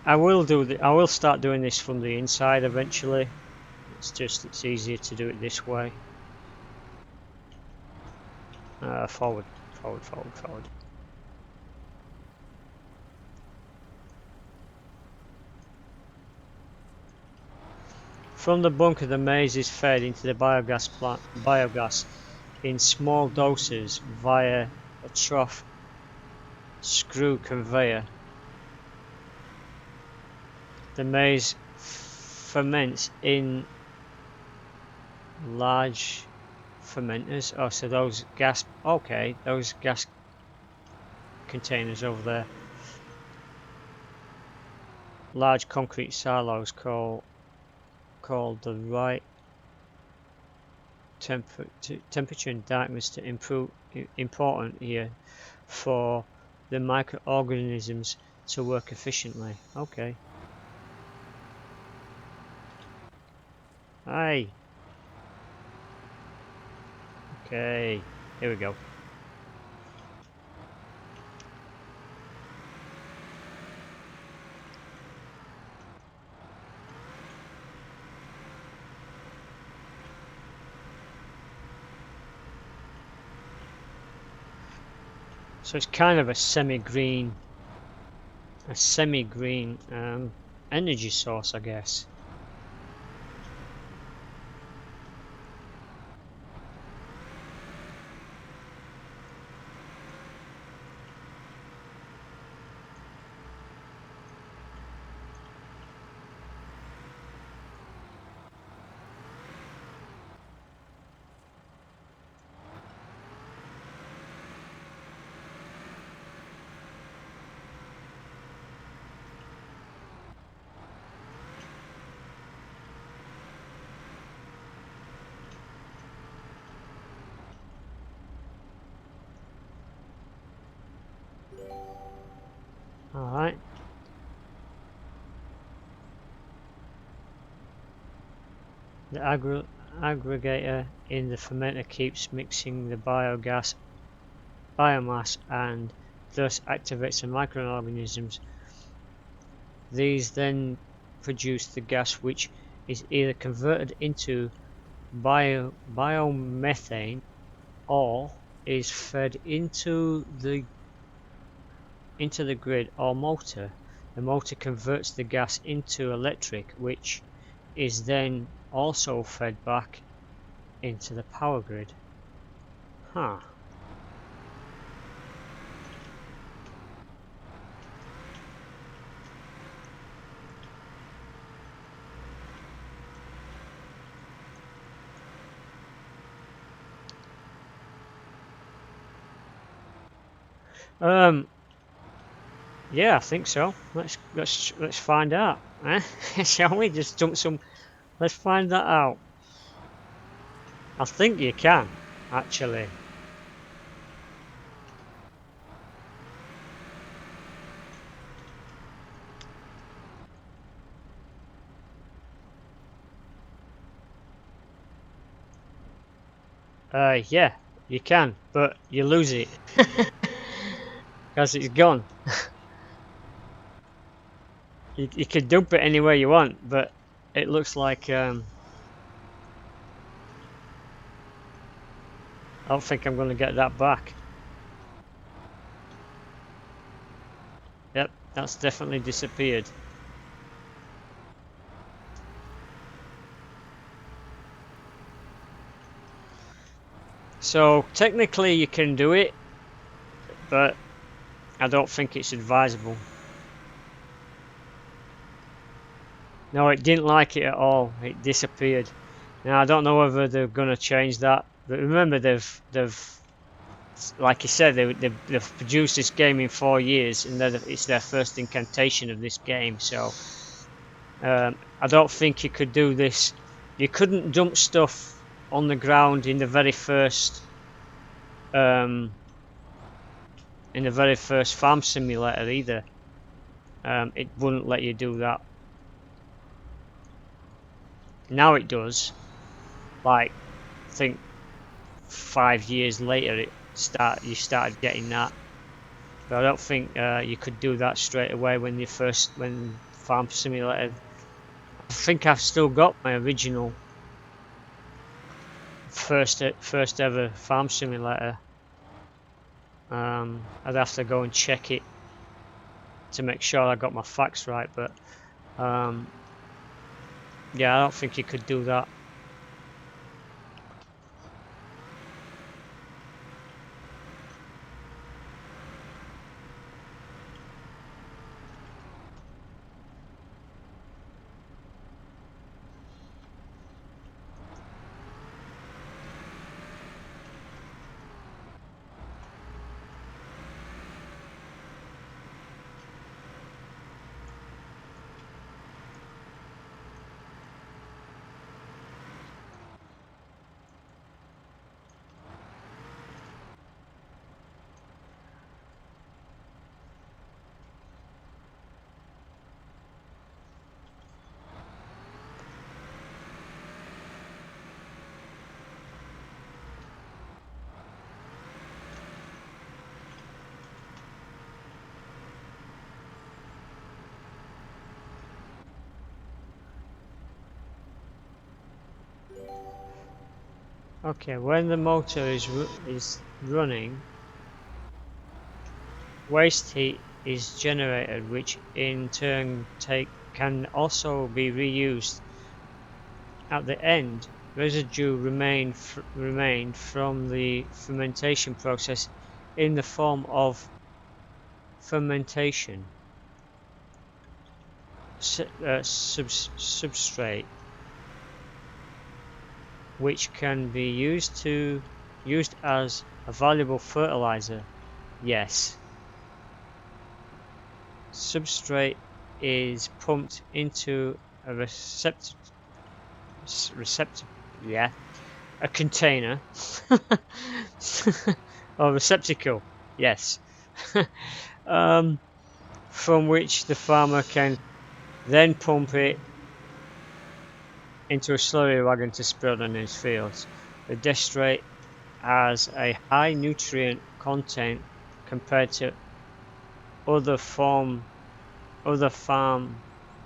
I will start doing this from the inside eventually. It's easier to do it this way. Forward. From the bunker, the maize is fed into the biogas in small doses via a trough screw conveyor. The maize ferments in large fermenters. Oh, so those gas. Okay, those gas containers over there. Large concrete silos called the right temperature and darkness to improve. Important here for the microorganisms to work efficiently. Okay. Hi. Okay, here we go. So it's kind of a semi-green energy source, I guess. Alright. The aggregator in the fermenter keeps mixing the biomass and thus activates the microorganisms. These then produce the gas, which is either converted into biomethane or is fed into the into the grid or motor, the motor converts the gas into electric, which is then also fed back into the power grid. Huh. Yeah, I think so. Let's find out. Eh? Shall we just dump some? Let's find that out. I think you can, actually. Yeah, you can, but you lose it because it's gone. You could dump it anywhere you want, but it looks like I don't think I'm going to get that back. Yep, that's definitely disappeared. So technically you can do it, but I don't think it's advisable. No, it didn't like it at all. It disappeared. Now I don't know whether they're going to change that, but remember they've like you said, they've produced this game in 4 years, and it's their first incantation of this game. So I don't think you could do this. You couldn't dump stuff on the ground in the very first farm simulator either. It wouldn't let you do that. Now it does. Like, I think 5 years later, you started getting that. But I don't think you could do that straight away when Farm Simulator. I think I've still got my original first ever Farm Simulator. I'd have to go and check it to make sure I got my facts right, but yeah, I don't think you could do that. Okay, when the motor is running, waste heat is generated, which in turn can also be reused. At the end, residue remained from the fermentation process in the form of fermentation substrate, which can be used as a valuable fertilizer. Yes. Substrate is pumped into a a container or receptacle. Yes. From which the farmer can then pump it into a slurry wagon to spread on his fields. The destrate has a high nutrient content compared to other farm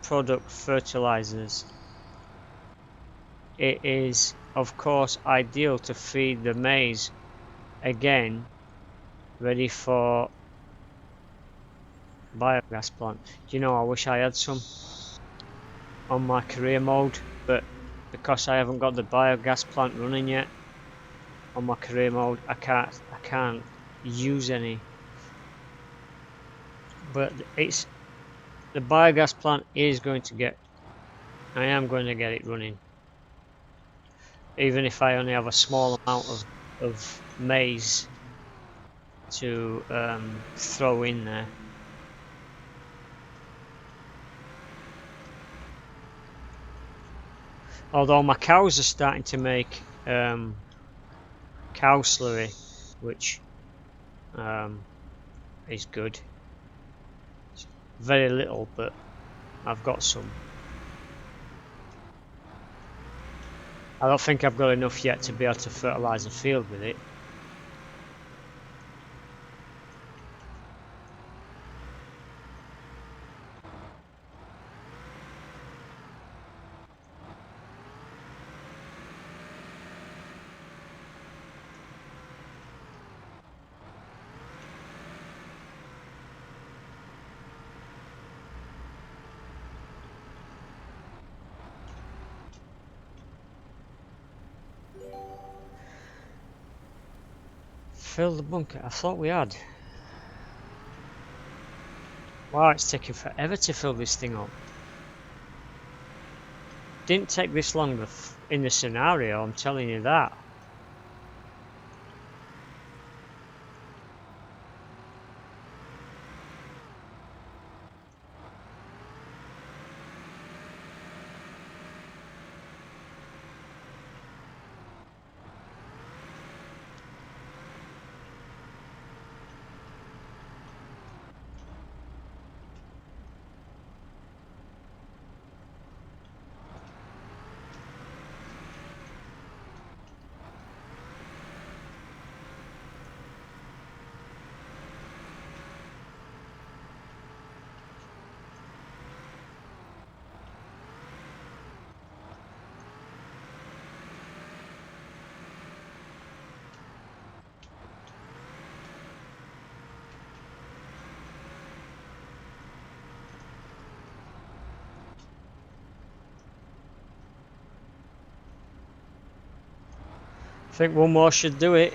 product fertilizers. It is of course ideal to feed the maize again ready for biogas plant. Do you know, I wish I had some on my career mode, but because I haven't got the biogas plant running yet on my career mode, I can't use any. But it's the biogas plant is going to get, I am going to get it running, even if I only have a small amount of maize to throw in there. Although my cows are starting to make cow slurry, which is good. It's very little, but I've got some. I don't think I've got enough yet to be able to fertilise the field with it. Fill the bunker. I thought we had. Wow, it's taking forever to fill this thing up. Didn't take this long in the scenario, I'm telling you that. I think one more should do it.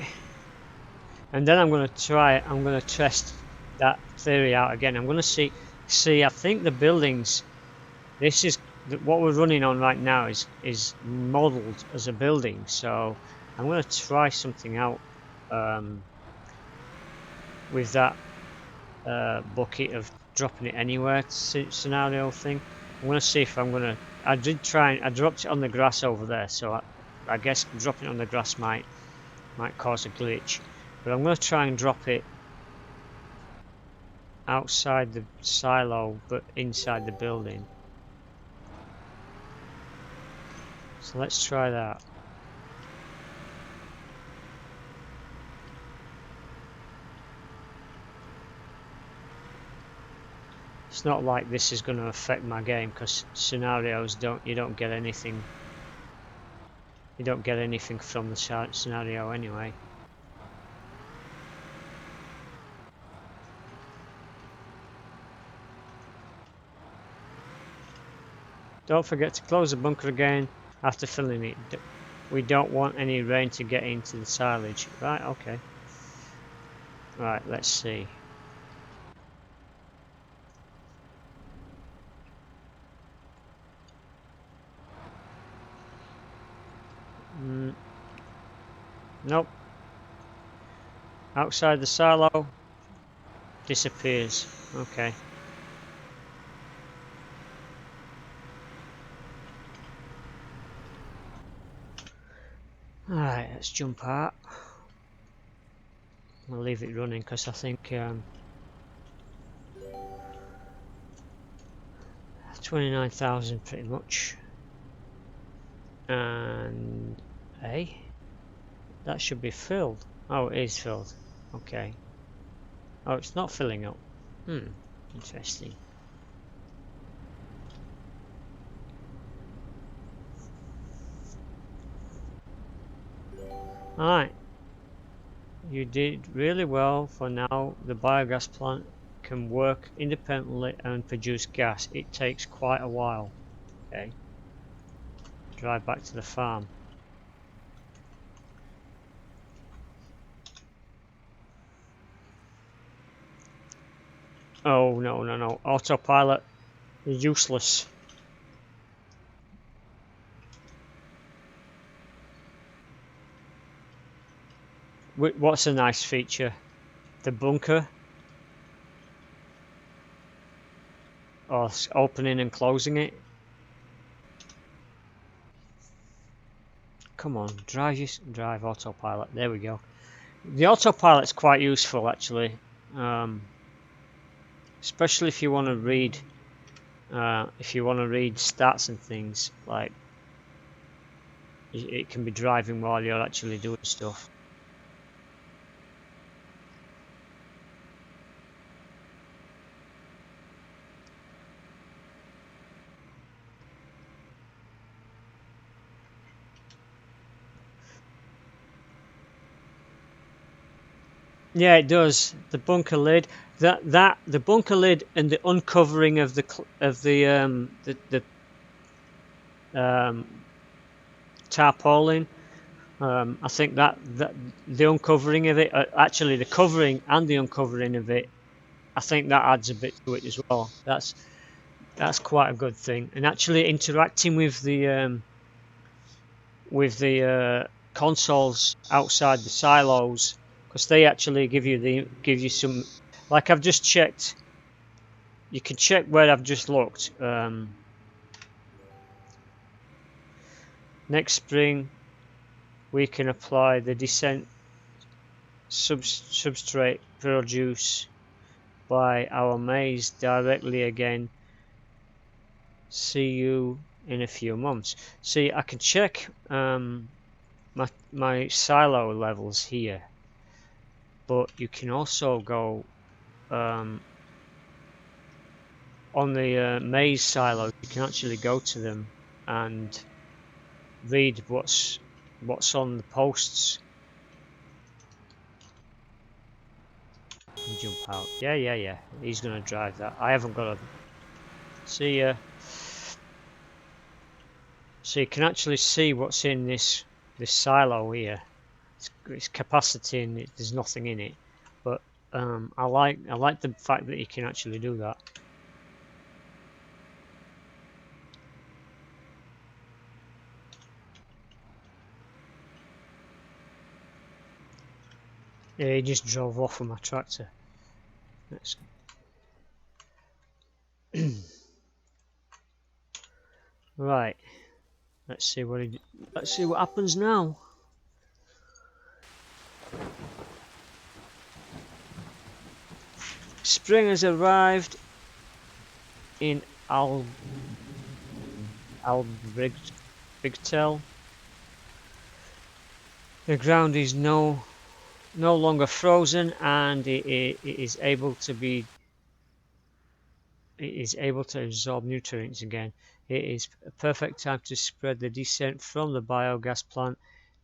And then I'm going to test that theory out again. I'm going to see, I think the buildings, this is, what we're running on right now is modelled as a building. So I'm going to try something out with that bucket of dropping it anywhere scenario thing. I'm going to see if I'm going to, I dropped it on the grass over there, so I guess dropping it on the grass might cause a glitch, but I'm going to try and drop it outside the silo but inside the building. So let's try that. It's not like this is going to affect my game, because scenarios you don't get anything from the scenario anyway. Don't forget to close the bunker again after filling it. We don't want any rain to get into the silage. Right, okay. Right, let's see. Nope. Outside the silo, disappears. Okay. Alright, let's jump out. I'll leave it running because I think 29,000 pretty much. And that should be filled. Oh, it is filled. Okay. Oh, it's not filling up. Interesting. Alright. You did really well for now. The biogas plant can work independently and produce gas. It takes quite a while. Okay, drive back to the farm. Oh no, no, no, autopilot is useless. What's a nice feature? The bunker, or opening and closing it. Come on, drive autopilot. There we go. The autopilot's quite useful actually, especially if you want to read stats and things. Like it can be driving while you're actually doing stuff. Yeah, it does. The bunker lid, the bunker lid, and the uncovering of the tarpaulin. I think that the uncovering of it, actually the covering and the uncovering of it, I think that adds a bit to it as well. That's quite a good thing. And actually interacting with the consoles outside the silos, because they actually give you some. Like I've just checked. You can check where I've just looked. Next spring, we can apply the descent substrate produce by our maize directly again. See you in a few months. See, I can check my silo levels here, but you can also go on the maize silos. You can actually go to them and read what's on the posts. And jump out. Yeah. He's gonna drive that. I haven't got a. See ya. So you can actually see what's in this silo here. It's capacity and there's nothing in it, but I like the fact that you can actually do that. Yeah, he just drove off with my tractor. Right. Let's see what happens now. Spring has arrived in Albrigtel. The ground is no longer frozen, and it is able to absorb nutrients again. It is a perfect time to spread the descent from the biogas plant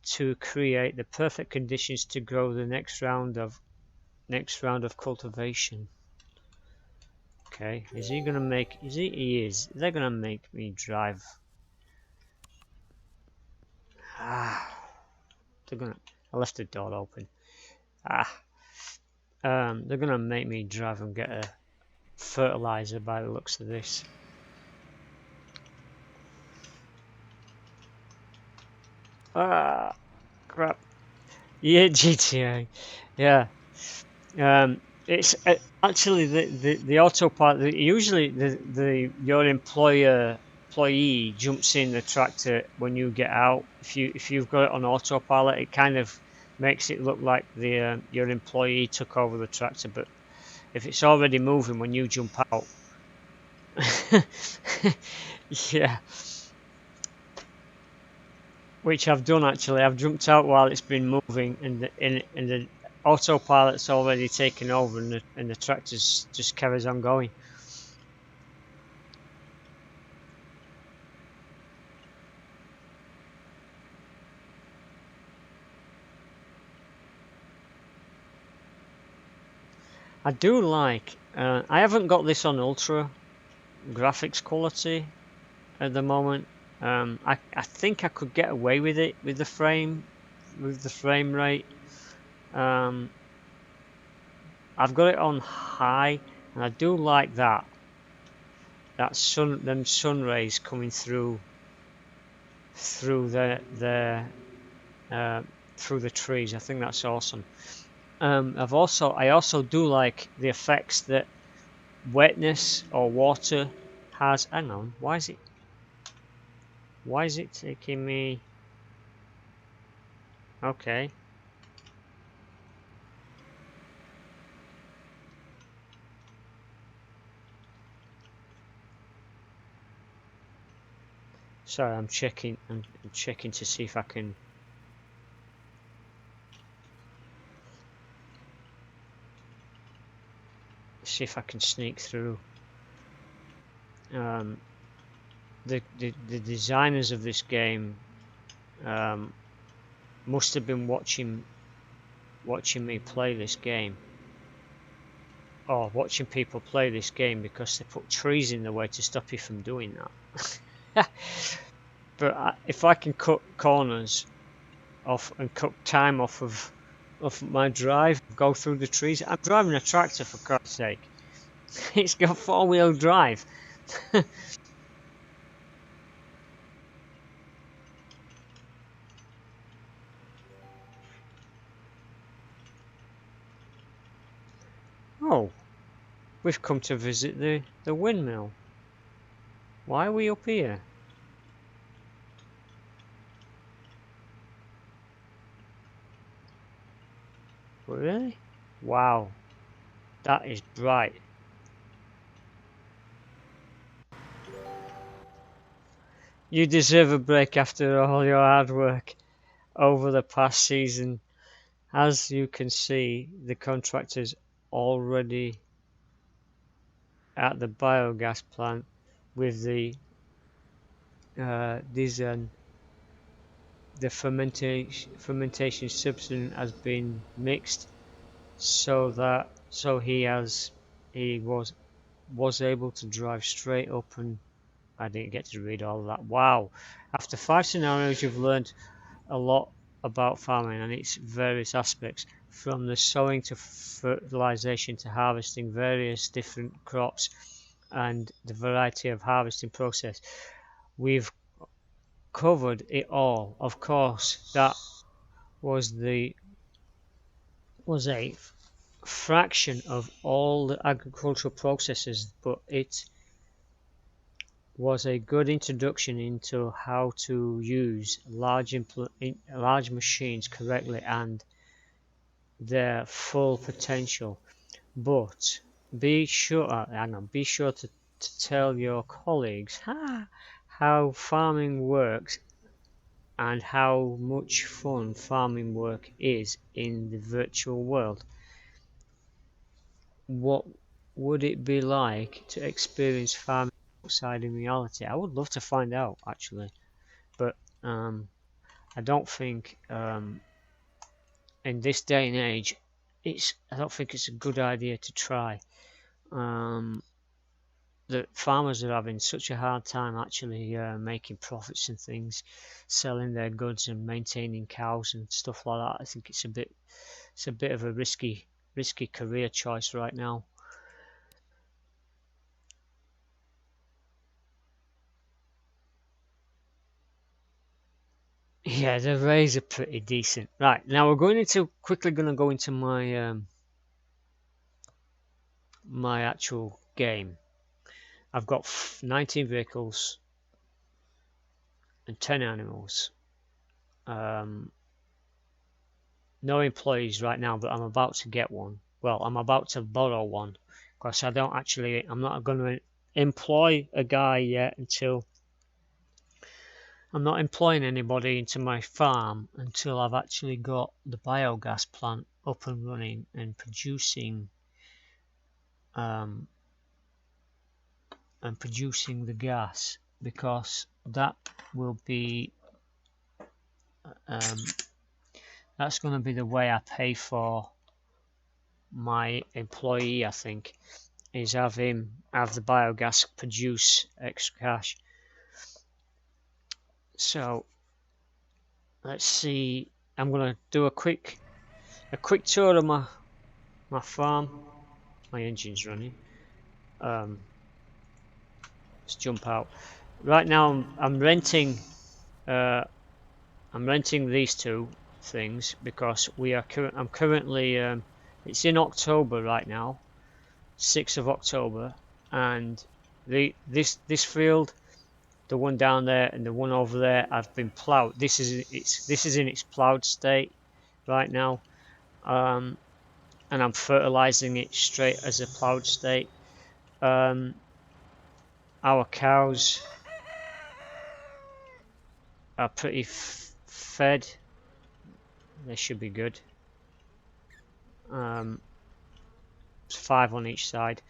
to create the perfect conditions to grow the next round of cultivation. Okay, is he gonna make? He is. They're gonna make me drive. They're gonna. I left the door open. They're gonna make me drive and get a fertilizer by the looks of this. Crap. Yeah, GTA. Yeah. It's actually the autopilot. Usually, your employee jumps in the tractor when you get out. If you've got it on autopilot, it kind of makes it look like your employee took over the tractor. But if it's already moving when you jump out, yeah. Which I've done actually. I've jumped out while it's been moving, and the autopilot's already taken over, and the tractor just carries on going. I do like I haven't got this on ultra graphics quality at the moment. I think I could get away with it with the frame rate. I've got it on high, and I do like that them sun rays coming through the through the trees. I think that's awesome. I also do like the effects that wetness or water has. Hang on, why is it taking me? Okay. Sorry, I'm checking to see if I can sneak through. The designers of this game must have been watching me play this game, or watching people play this game, because they put trees in the way to stop you from doing that. But if I can cut corners off and cut time off of my drive, go through the trees. I'm driving a tractor, for Christ's sake. It's got 4-wheel drive. Oh, we've come to visit the windmill. Why are we up here? Really? Wow, that is bright. You deserve a break after all your hard work over the past season. As you can see, the contractor's already at the biogas plant with the the fermentation substance has been mixed, so he was able to drive straight up, and I didn't get to read all of that. Wow. After 5 scenarios, you've learned a lot about farming and its various aspects, from the sowing to fertilization to harvesting various different crops and the variety of harvesting process. We've covered it all. Of course, that was a fraction of all the agricultural processes, but it was a good introduction into how to use large machines correctly and their full potential. But be sure to tell your colleagues how farming works and how much fun farming work is in the virtual world. What would it be like to experience farming outside in reality? I would love to find out, actually, but I don't think in this day and age I don't think it's a good idea to try. The farmers are having such a hard time actually making profits and things, selling their goods and maintaining cows and stuff like that. I think it's a bit of a risky career choice right now. Yeah, the rays are pretty decent. Right, now we're quickly going to go into my actual game. I've got 19 vehicles and 10 animals. No employees right now, but I'm about to get one. Well, I'm about to borrow one, because I'm not going to employ a guy yet until I'm not employing anybody into my farm until I've actually got the biogas plant up and running and producing the gas, because that will be that's going to be the way I pay for my employee, I think. is have the biogas produce extra cash. So let's see. I'm gonna do a quick tour of my farm. My engine's running. Let's jump out. Right now I'm renting. I'm renting these two things because I'm currently. It's in October right now, 6th of October, and this field, the one down there and the one over there, have been ploughed. This is in its ploughed state right now, and I'm fertilizing it straight as a ploughed state. Our cows are pretty fed. They should be good. 5 on each side.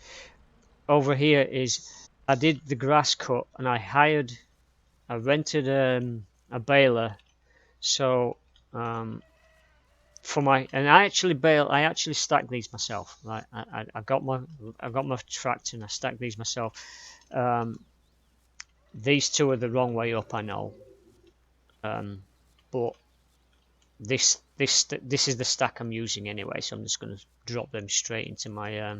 Over here is, I did the grass cut and I rented a baler. So for my, and I actually stacked these myself. Right, I got my tractor and I stacked these myself. These two are the wrong way up, I know, but this is the stack I'm using anyway, so I'm just going to drop them straight into my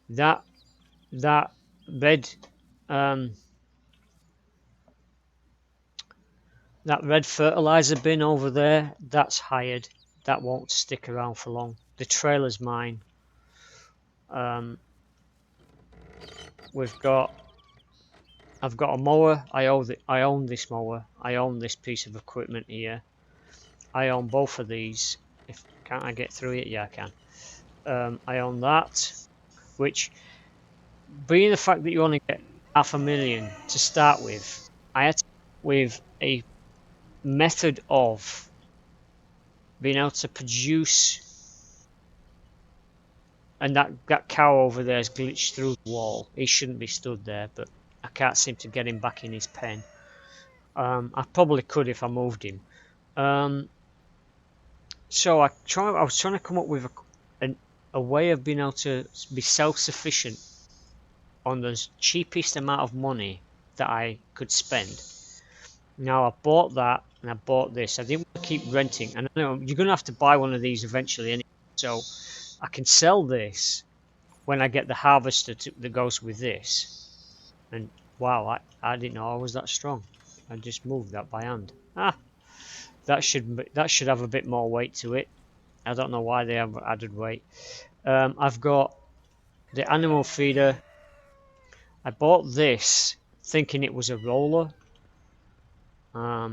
that red that red fertilizer bin over there, that's hired. That won't stick around for long. The trailer's mine. I've got a mower. I own this mower. I own this piece of equipment here. I own both of these. Can't I get through it? Yeah, I can. I own that, which, being the fact that you only get $500,000 to start with, I had to with a method of being able to produce. And that cow over there has glitched through the wall. He shouldn't be stood there, but I can't seem to get him back in his pen. I probably could if I moved him. So I was trying to come up with a way of being able to be self-sufficient on the cheapest amount of money that I could spend. Now I bought that and I bought this. I didn't want to keep renting, and I know you're going to have to buy one of these eventually anyway. So I can sell this when I get the harvester that goes with this. And wow, I didn't know I was that strong. I just moved that by hand. That should have a bit more weight to it. I don't know why they have added weight. I've got the animal feeder. I bought this thinking it was a roller. I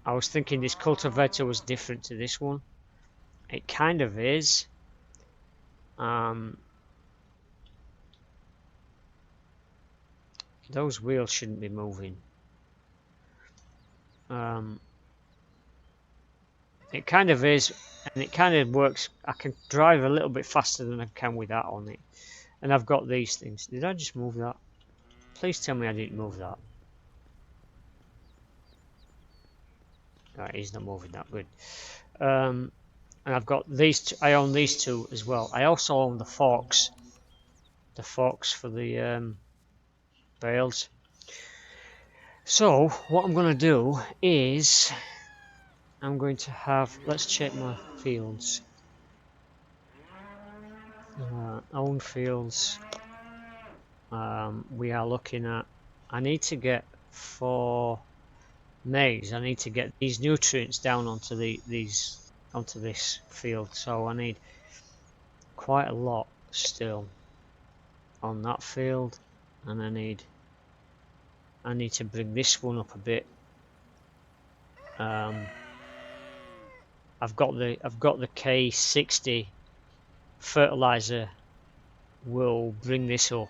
was thinking this cultivator was different to this one. It kind of is. Those wheels shouldn't be moving. It kind of is, and it kind of works. I can drive a little bit faster than I can with that on it. And I've got these things. Did I just move that? Please tell me I didn't move that. Alright, he's not moving that good. And I've got these two. I own these two as well. I also own the forks. The forks for the bales. So what I'm going to do is I'm going to have, let's check my fields. Own fields. We are looking at, I need to get, for maize, I need to get these nutrients down onto onto this field, so I need quite a lot still on that field, and I need to bring this one up a bit. I've got the K60 fertilizer will bring this up.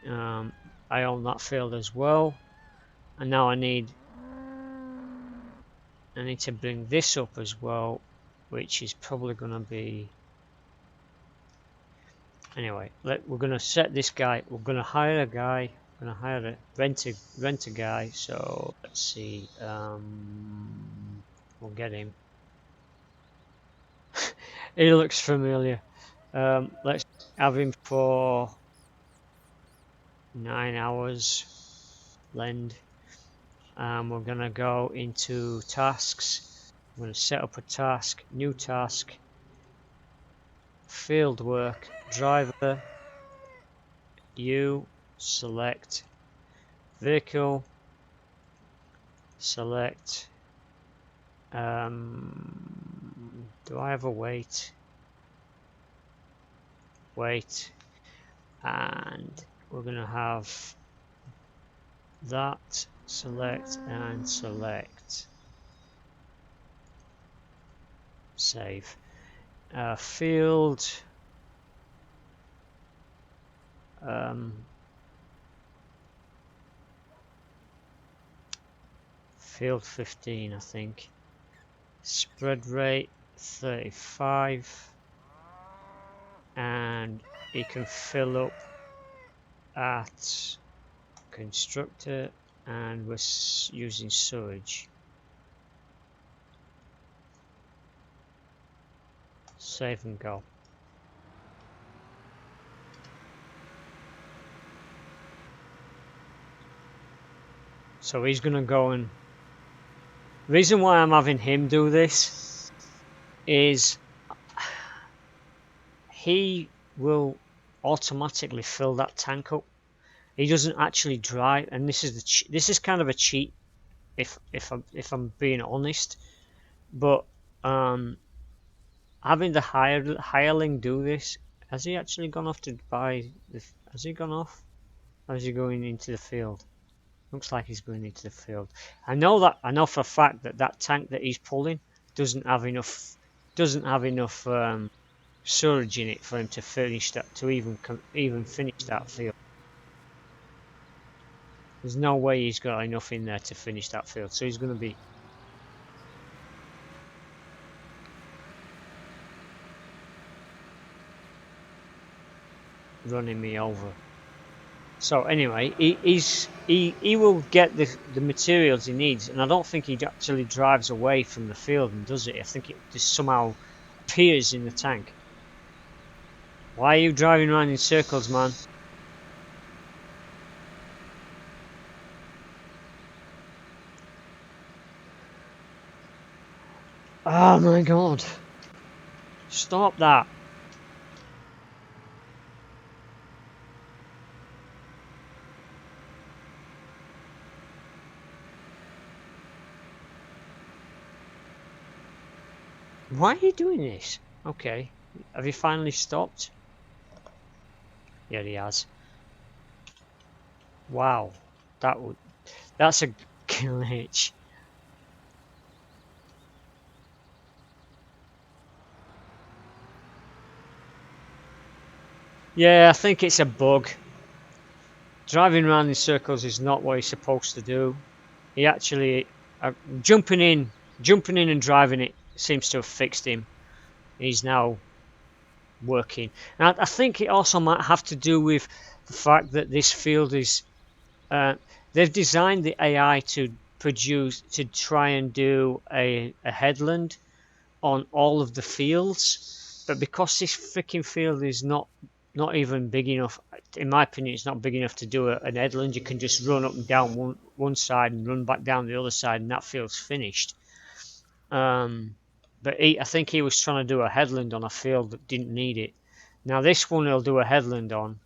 I own that field as well, and now I need to bring this up as well, which is probably going to be, anyway, we're going to set this guy, we're going to hire a guy, we're going to hire rent a guy. So let's see, we'll get him. He looks familiar. Let's have him for 9 hours. Lend. We're going to go into tasks. I'm going to set up a task, new task, field work, driver, you, select, vehicle, select, do I have a wait? Wait, and we're going to have that, select and select, save. Field, field 15 I think, spread rate 35, and you can fill up at constructor, and we're using sewage. Save and go. So he's gonna go, and the reason why I'm having him do this is he will automatically fill that tank up. He doesn't actually drive, and this is kind of a cheat if I'm being honest. But having the hireling do this, has he actually gone off to buy? Has he gone off? Or is he going into the field? Looks like he's going into the field. I know for a fact that that tank that he's pulling doesn't have enough surge in it for him to finish that, to even finish that field. There's no way he's got enough in there to finish that field, so he's going to be running me over. So anyway, he will get the materials he needs, and I don't think he actually drives away from the field and does it. I think it just somehow appears in the tank. Why are you driving around in circles, man? Oh my god. Stop that. Why are you doing this? Okay. Have you finally stopped? Yeah, he has. Wow. That's a glitch. Yeah, I think it's a bug. Driving around in circles is not what he's supposed to do. He actually jumping in and driving it seems to have fixed him. He's now working. Now I think it also might have to do with the fact that this field is they've designed the AI to try and do a headland on all of the fields, but because this freaking field is not even big enough, in my opinion, it's not big enough to do an headland. You can just run up and down one side and run back down the other side, and that field's finished. But I think he was trying to do a headland on a field that didn't need it. Now this one he'll do a headland on,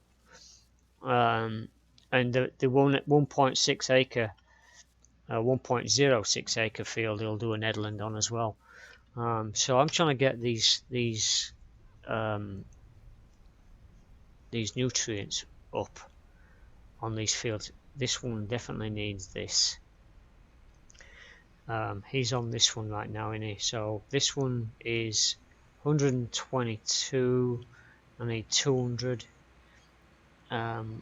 and the 1.6 acre, 1.06 acre field he'll do an headland on as well. So I'm trying to get these nutrients up on these fields. This one definitely needs this. He's on this one right now, isn't he? So this one is 122. I need 200. And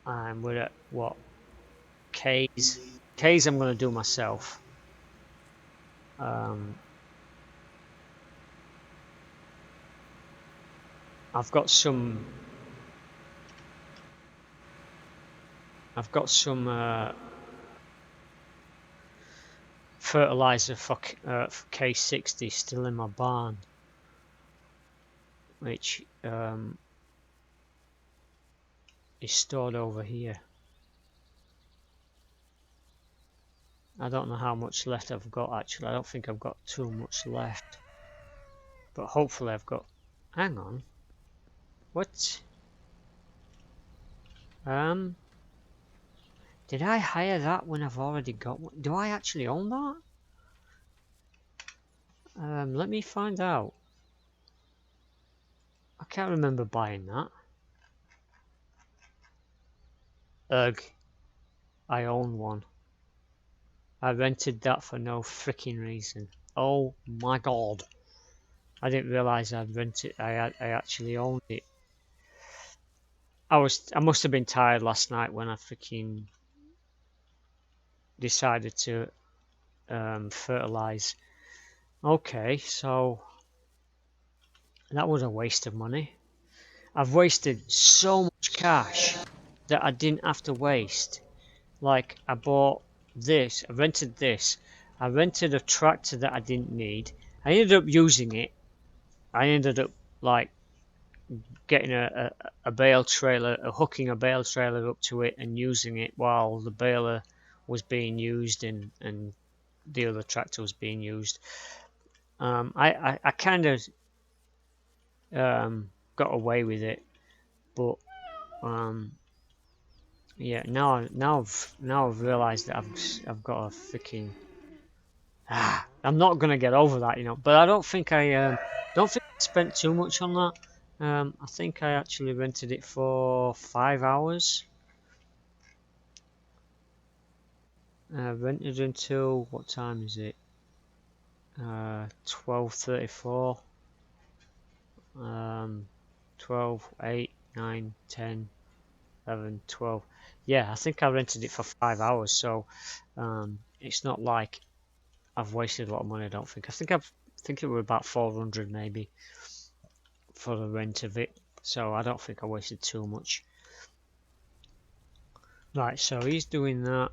we're at what? K's. K's I'm going to do myself. I've got some fertilizer for K60 still in my barn. which is stored over here. I don't know how much left I've got actually. I don't think I've got too much left. But hopefully I've got... Hang on. What? Did I hire that when I've already got one? Do I actually own that? Let me find out. I can't remember buying that. Ugh. I own one. I rented that for no freaking reason. Oh my god. I didn't realise I'd rented. I actually owned it. I must have been tired last night when I freaking decided to fertilise. Okay, so that was a waste of money. I've wasted so much cash that I didn't have to waste. Like, I bought this, I rented this, I rented a tractor that I didn't need. I ended up using it. I ended up like getting a bale trailer, hooking a bale trailer up to it and using it while the baler was being used and the other tractor was being used. I kind of got away with it, but yeah, now I've realised that I've got a freaking I'm not gonna get over that, you know. But I don't think I spent too much on that. I think I actually rented it for 5 hours. Rented until what time is it? 12:34. 12, 8, 9, 10, 11, 12. Yeah, I think I rented it for 5 hours, so it's not like I've wasted a lot of money. I don't think. I think it was about 400 maybe for the rent of it, so I don't think I wasted too much. Right, so he's doing that.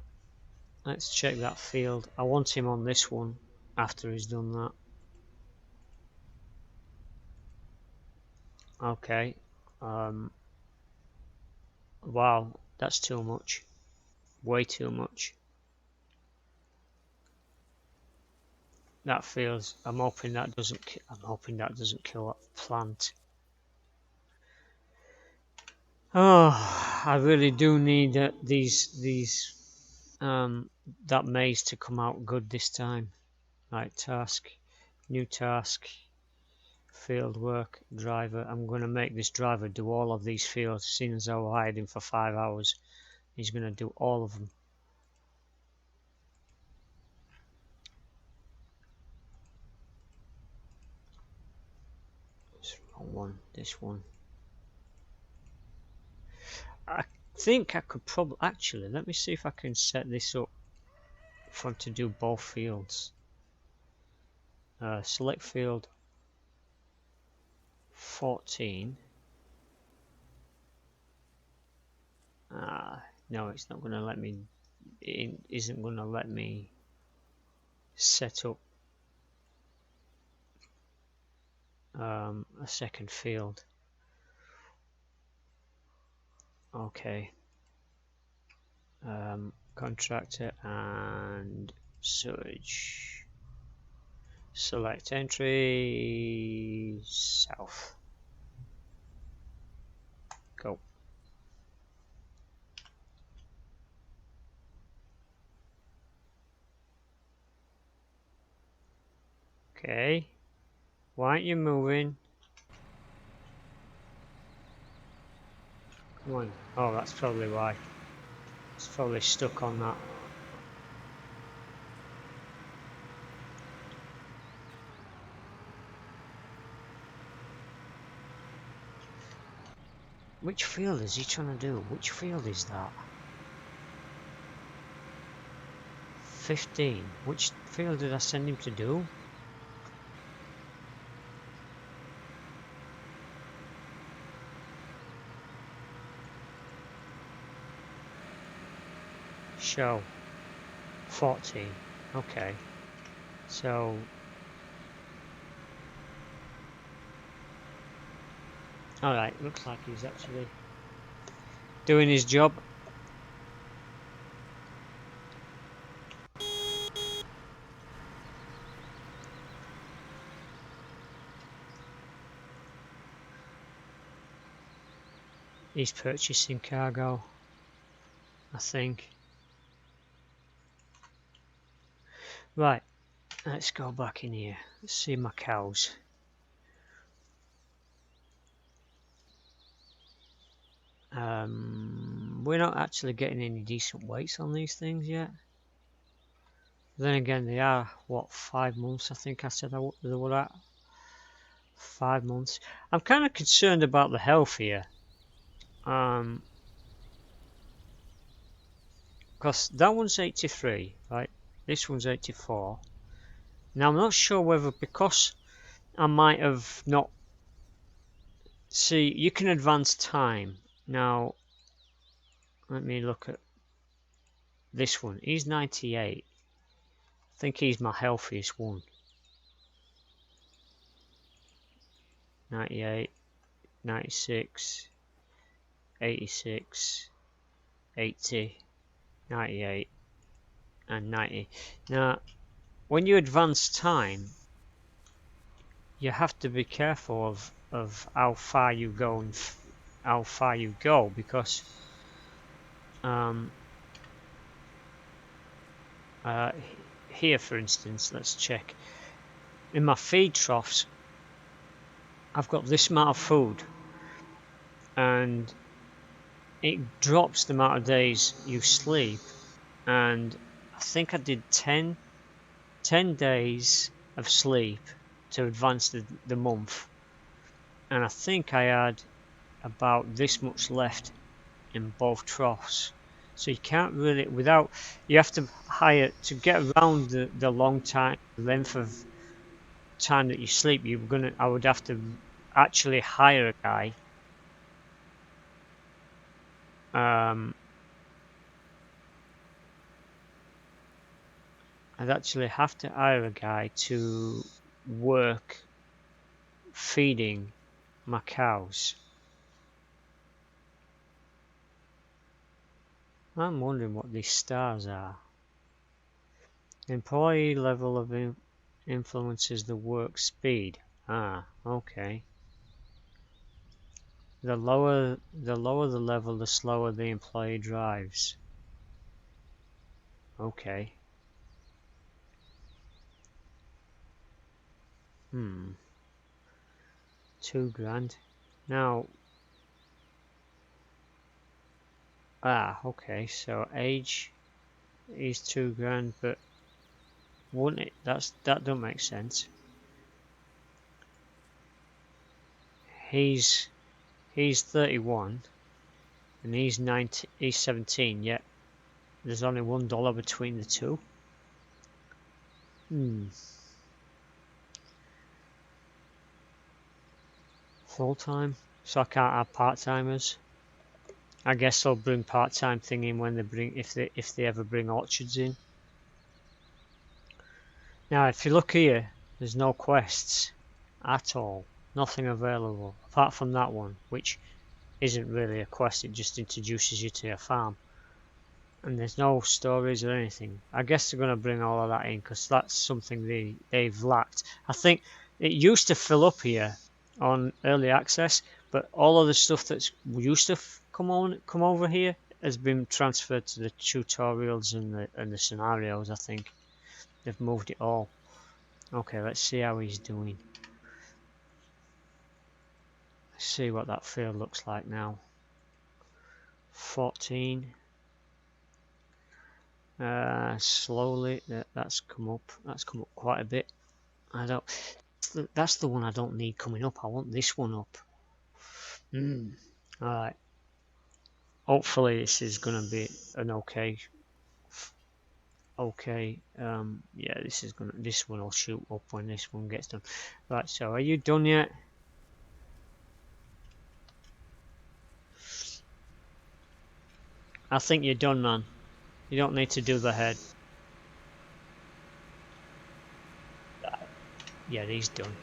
Let's check that field. I want him on this one after he's done that. Okay. Wow, that's too much. Way too much. That feels. I'm hoping that doesn't kill that plant. Oh, I really do need that maize to come out good this time. Right, task, new task, field work, driver. I'm going to make this driver do all of these fields, seeing as I hired him for 5 hours. He's going to do all of them. This wrong one, this one. I think I could probably, actually, let me see if I can set this up for him to do both fields. Select field 14. No, it's not going to let me, it isn't going to let me set up a second field. Okay. Contractor and sewage. Select entry south. Go. Okay. Why aren't you moving? Come on. Oh, that's probably why. It's probably stuck on that. Which field is he trying to do? Which field is that? 15. Which field did I send him to do? Show 14. Okay, so Alright, looks like he's actually doing his job. He's purchasing cargo, I think. Right, let's go back in here. Let's see my cows. We're not actually getting any decent weights on these things yet. Then again, they are, what, 5 months? I think I said they were at 5 months. I'm kind of concerned about the health here. Because that one's 83, right? This one's 84. Now I'm not sure whether because I might have not. See, you can advance time. Now, let me look at this one. He's 98. I think he's my healthiest one. 98, 96, 86, 80, 98, and 90. Now, when you advance time, you have to be careful of how far you go and how far you go, because here, for instance, let's check. In my feed troughs, I've got this amount of food, and it drops the amount of days you sleep. And I think I did 10 days of sleep to advance the month, and I think I had about this much left in both troughs. So you can't really, without, you have to hire to get around the long time length of time that you sleep. I would have to actually hire a guy. I'd actually have to hire a guy to work feeding my cows. I'm wondering what these stars are. Employee level of influences the work speed. Ah, okay. The lower the level, the slower the employee drives. Okay. 2 grand. Now, okay, so age is 2 grand, but wouldn't it, that don't make sense. He's 31 and he's 17, yet there's only $1 between the two. Full time, so I can't have part timers. I guess they'll bring part time thing in when they bring, if they ever bring orchards in. Now, if you look here, there's no quests at all. Nothing available apart from that one, which isn't really a quest. It just introduces you to your farm, and there's no stories or anything. I guess they're going to bring all of that in because that's something they've lacked. I think it used to fill up here on early access, but all of the stuff that's used to come over here has been transferred to the tutorials and the scenarios. I think they've moved it all. Okay, let's see how he's doing. Let's see what that field looks like now. 14. Slowly, that's come up. That's come up quite a bit. That's the one I don't need coming up. I want this one up. Alright. Hopefully this is gonna be an okay. Yeah, this one will shoot up when this one gets done. Right, so are you done yet? I think you're done, man. You don't need to do the head. Yeah, he's done.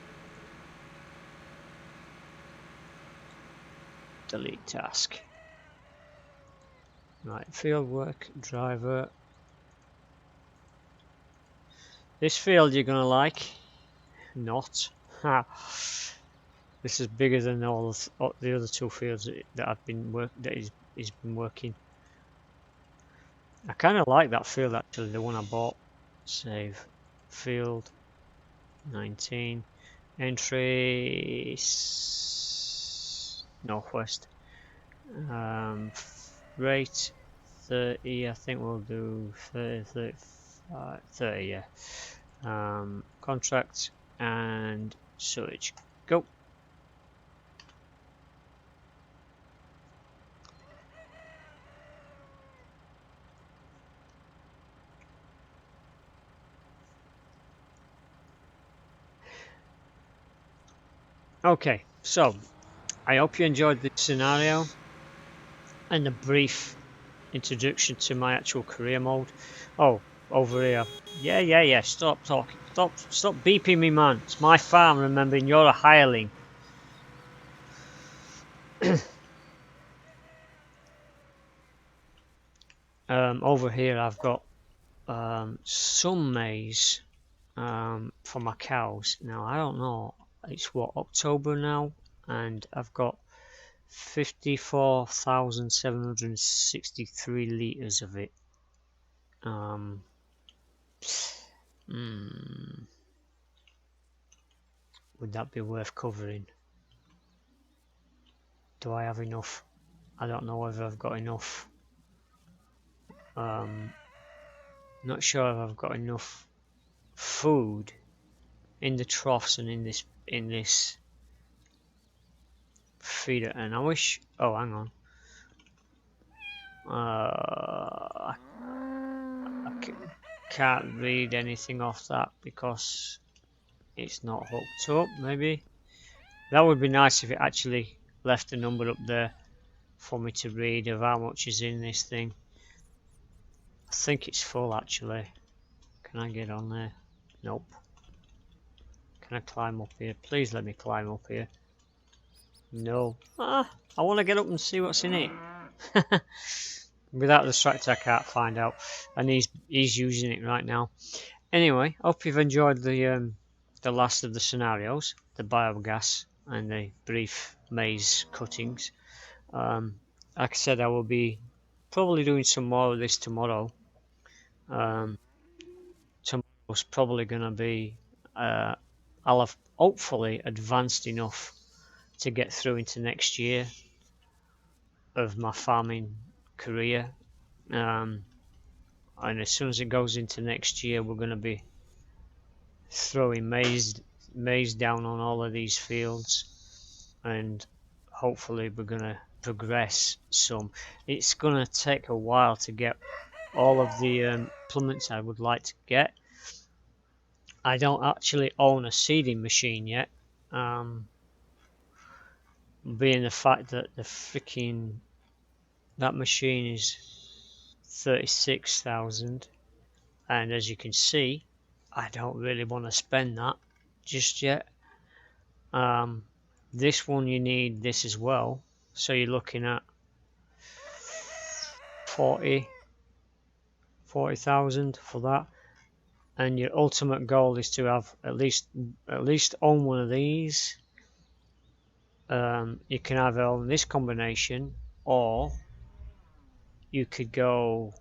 delete task. Right, field work driver. This field you're gonna like. Not. Ha. This is bigger than all the other two fields that I've been he's been working. I kind of like that field actually, the one I bought. Save field 19 entry northwest. Rate 30. I think we'll do 30, 30 yeah. Contract and sewage. Go. Okay, so I hope you enjoyed this scenario and a brief introduction to my actual career mode. Oh, over here. Yeah. Stop talking. Stop beeping me, man. It's my farm, remembering you're a hireling. Over here I've got some maize for my cows. Now I don't know. It's what, October now, and I've got 54,763 liters of it. Would that be worth covering? Do I have enough? I don't know whether I've got enough. Not sure if I've got enough food in the troughs and in this feeder. And I wish. Oh, hang on. I can't read anything off that because it's not hooked up. Maybe that would be nice if it actually left a number up there for me to read of how much is in this thing. I think it's full actually. Can I get on there? Nope. Can I climb up here? Please let me climb up here. No. I want to get up and see what's in it. Without the tractor I can't find out, and he's using it right now. Anyway, hope you've enjoyed the last of the scenarios, the biogas and the brief maize cuttings. Like I said, I will be probably doing some more of this tomorrow. Tomorrow's probably going to be I'll have hopefully advanced enough to get through into next year of my farming career, and as soon as it goes into next year we're going to be throwing maize down on all of these fields, and hopefully we're going to progress some. It's going to take a while to get all of the implements I would like to get. I don't actually own a seeding machine yet, being the fact that that machine is 36,000, and as you can see I don't really want to spend that just yet. This one you need this as well, so you're looking at 40,000 for that, and your ultimate goal is to have at least own one of these. You can either own this combination, or you could go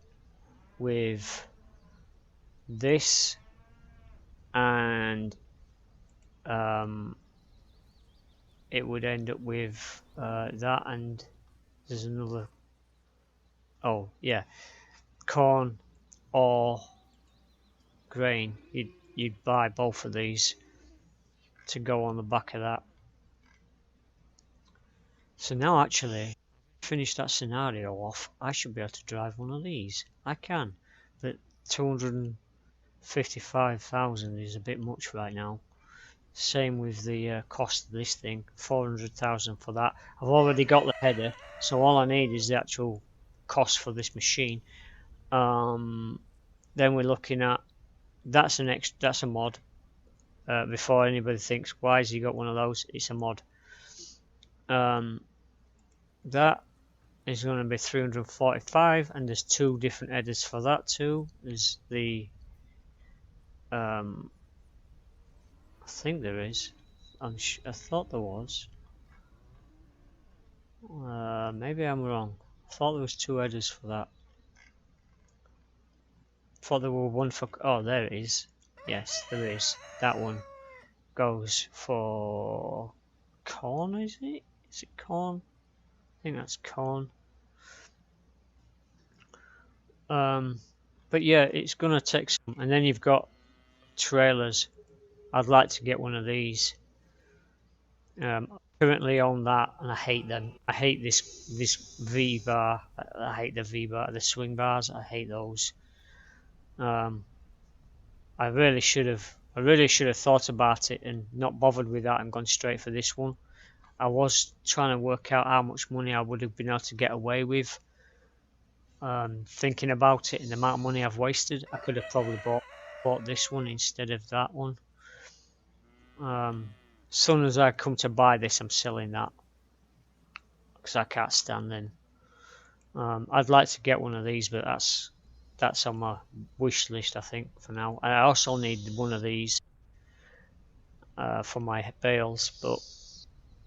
with this and it would end up with that, and there's another, oh yeah, corn or grain. You'd buy both of these to go on the back of that. So now actually finish that scenario off, I should be able to drive one of these. I can, but 255,000 is a bit much right now. Same with the cost of this thing, 400,000 for that. I've already got the header, so all I need is the actual cost for this machine. Then we're looking at that's a mod. Before anybody thinks, why has he got one of those? It's a mod. that is going to be 345, and there's 2 different headers for that too. There's the I think there is. I thought there was. Maybe I'm wrong. I thought there was 2 headers for that. I thought there were one for. Oh, there it is. Yes, there is. That one goes for corn, is it? Is it corn? I think that's corn. But yeah, it's gonna take some. And then you've got trailers. I'd like to get one of these. Currently on that, and I hate them. I hate this V bar. I hate the V bar, the swing bars. I hate those. I really should have. I really should have thought about it and not bothered with that and gone straight for this one. I was trying to work out how much money I would have been able to get away with. Thinking about it and the amount of money I've wasted, I could have probably bought this one instead of that one. As soon as I come to buy this, I'm selling that because I can't stand them. I'd like to get one of these, but that's on my wish list, I think, for now. I also need one of these for my bales, but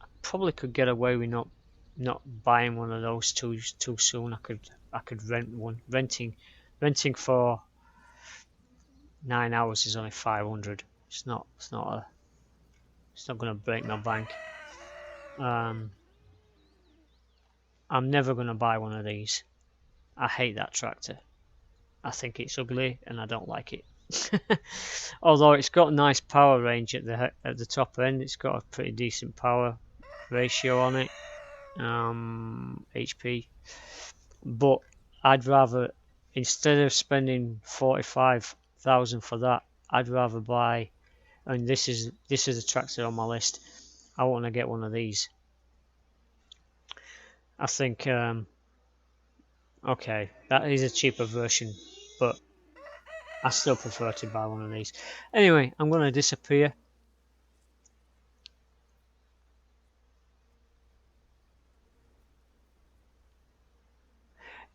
I probably could get away with not buying one of those too soon. I could rent one. Renting for 9 hours is only 500. It's not going to break my bank. I'm never going to buy one of these. I hate that tractor. I think it's ugly and I don't like it. Although it's got a nice power range at the top end, it's got a pretty decent power ratio on it, HP. But I'd rather, instead of spending 45,000 for that, I'd rather buy. And this is a tractor on my list. I want to get one of these. I think okay, that is a cheaper version, but I still prefer to buy one of these. Anyway, I'm going to disappear.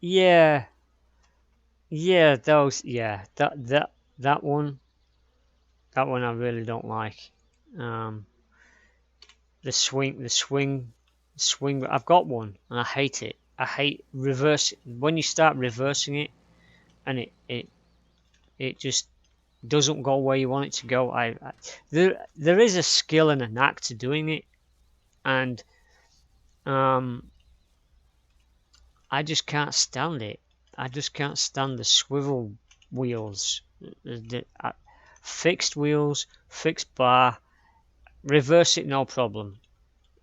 Yeah, yeah, those, yeah, that one I really don't like. The swing. I've got one and I hate it. I hate reverse when you start reversing it, and it just doesn't go where you want it to go. There is a skill and a knack to doing it, and I just can't stand it. I just can't stand the swivel wheels, the fixed wheels, fixed bar, reverse it no problem.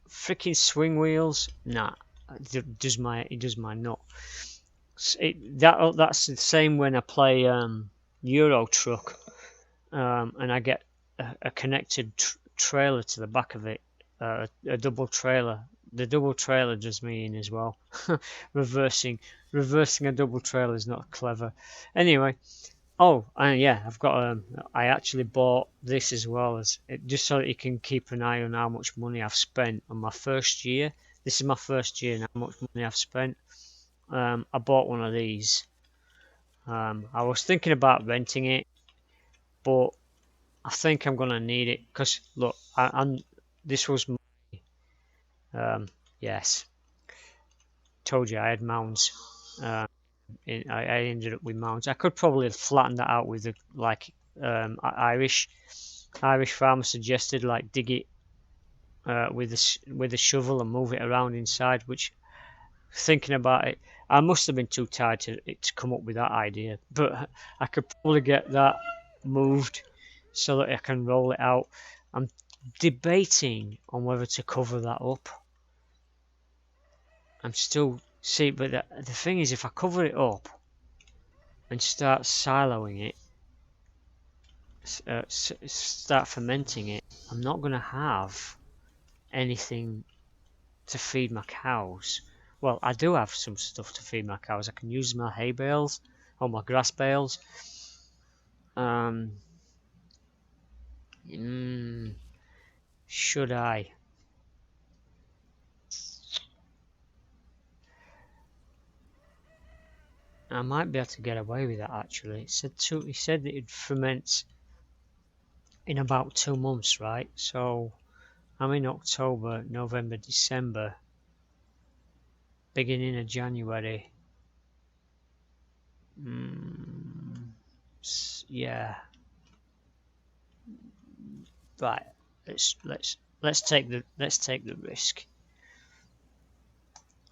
Freaking swing wheels, nah. It does my nut. That's the same when I play Euro Truck, and I get a connected trailer to the back of it, a double trailer. The double trailer does me in as well. reversing a double trailer is not clever. Anyway, oh, and yeah, I've got I actually bought this as well as just so that you can keep an eye on how much money I've spent on my first year. This is my first year and how much money I've spent. I bought one of these. I was thinking about renting it, but I think I'm gonna need it because look, this was yes, told you I had mounds. I ended up with mounds. I could probably flatten that out with Irish farmer suggested, like dig it with a shovel and move it around inside. Which, thinking about it, I must have been too tired to come up with that idea. But I could probably get that moved so that I can roll it out. I'm debating on whether to cover that up. I'm still but the thing is, if I cover it up and start siloing it, start fermenting it, I'm not going to have anything to feed my cows. Well, I do have some stuff to feed my cows. I can use my hay bales or my grass bales. Should I? I might be able to get away with that actually. He said that it ferments in about 2 months, right? So I'm in October, November, December, beginning of January. Yeah. Right. Let's take the risk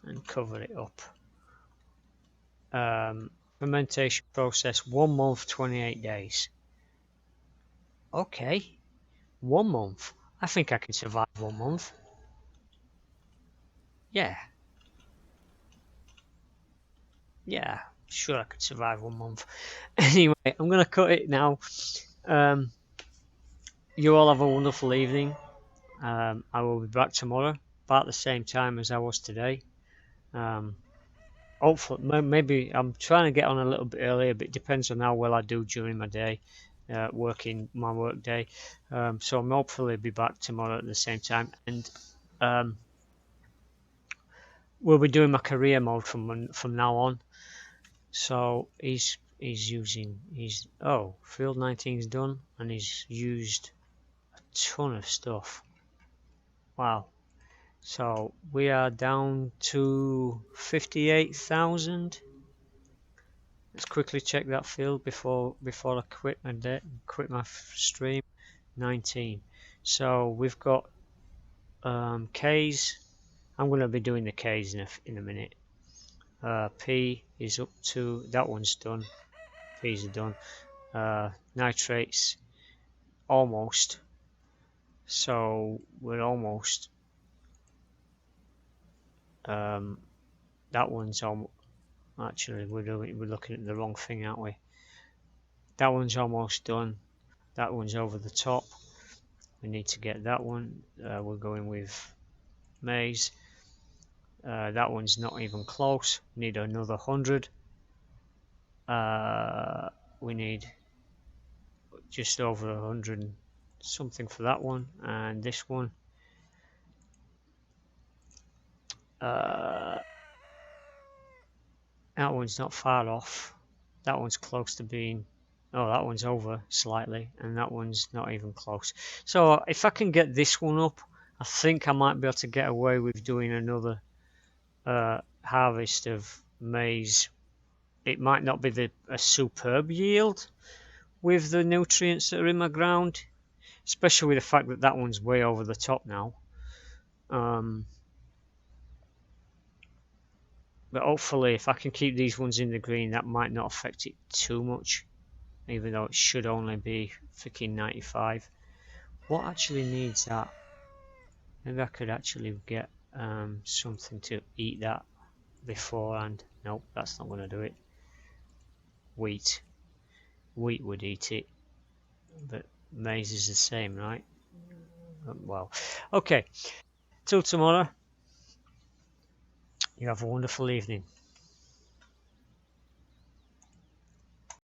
and cover it up. Fermentation process 1 month, 28 days. Okay, 1 month. I think I can survive 1 month. Yeah. Yeah, sure I could survive 1 month. Anyway, I'm gonna cut it now. You all have a wonderful evening. I will be back tomorrow, about the same time as I was today. Hopefully, maybe I'm trying to get on a little bit earlier, but it depends on how well I do during my day, working my work day. So I'm hopefully be back tomorrow at the same time, and we'll be doing my career mode from now on. So he's using field 19 is done, and he's used a ton of stuff. Wow. So we are down to 58,000. Let's quickly check that field before I quit my stream. 19. So we've got K's. I'm going to be doing the K's in a minute. P is up to, that one's done. P's are done. Nitrates almost. So we're almost. That one's almost. Actually, we're looking at the wrong thing, aren't we? That one's almost done. That one's over the top. We need to get that one. We're going with maize. That one's not even close. We need another 100. We need just over 100 something for that one, and this one. That one's not far off. That one's close to being. Oh, that one's over slightly, and that one's not even close. So if I can get this one up, I think I might be able to get away with doing another harvest of maize. It might not be a superb yield with the nutrients that are in my ground, especially with the fact that that one's way over the top now. But hopefully, if I can keep these ones in the green, that might not affect it too much, even though it should only be freaking 95. What actually needs that? Maybe I could actually get something to eat that beforehand. Nope, that's not going to do it. Wheat would eat it, but maize is the same, right? Well, okay, till tomorrow. You have a wonderful evening.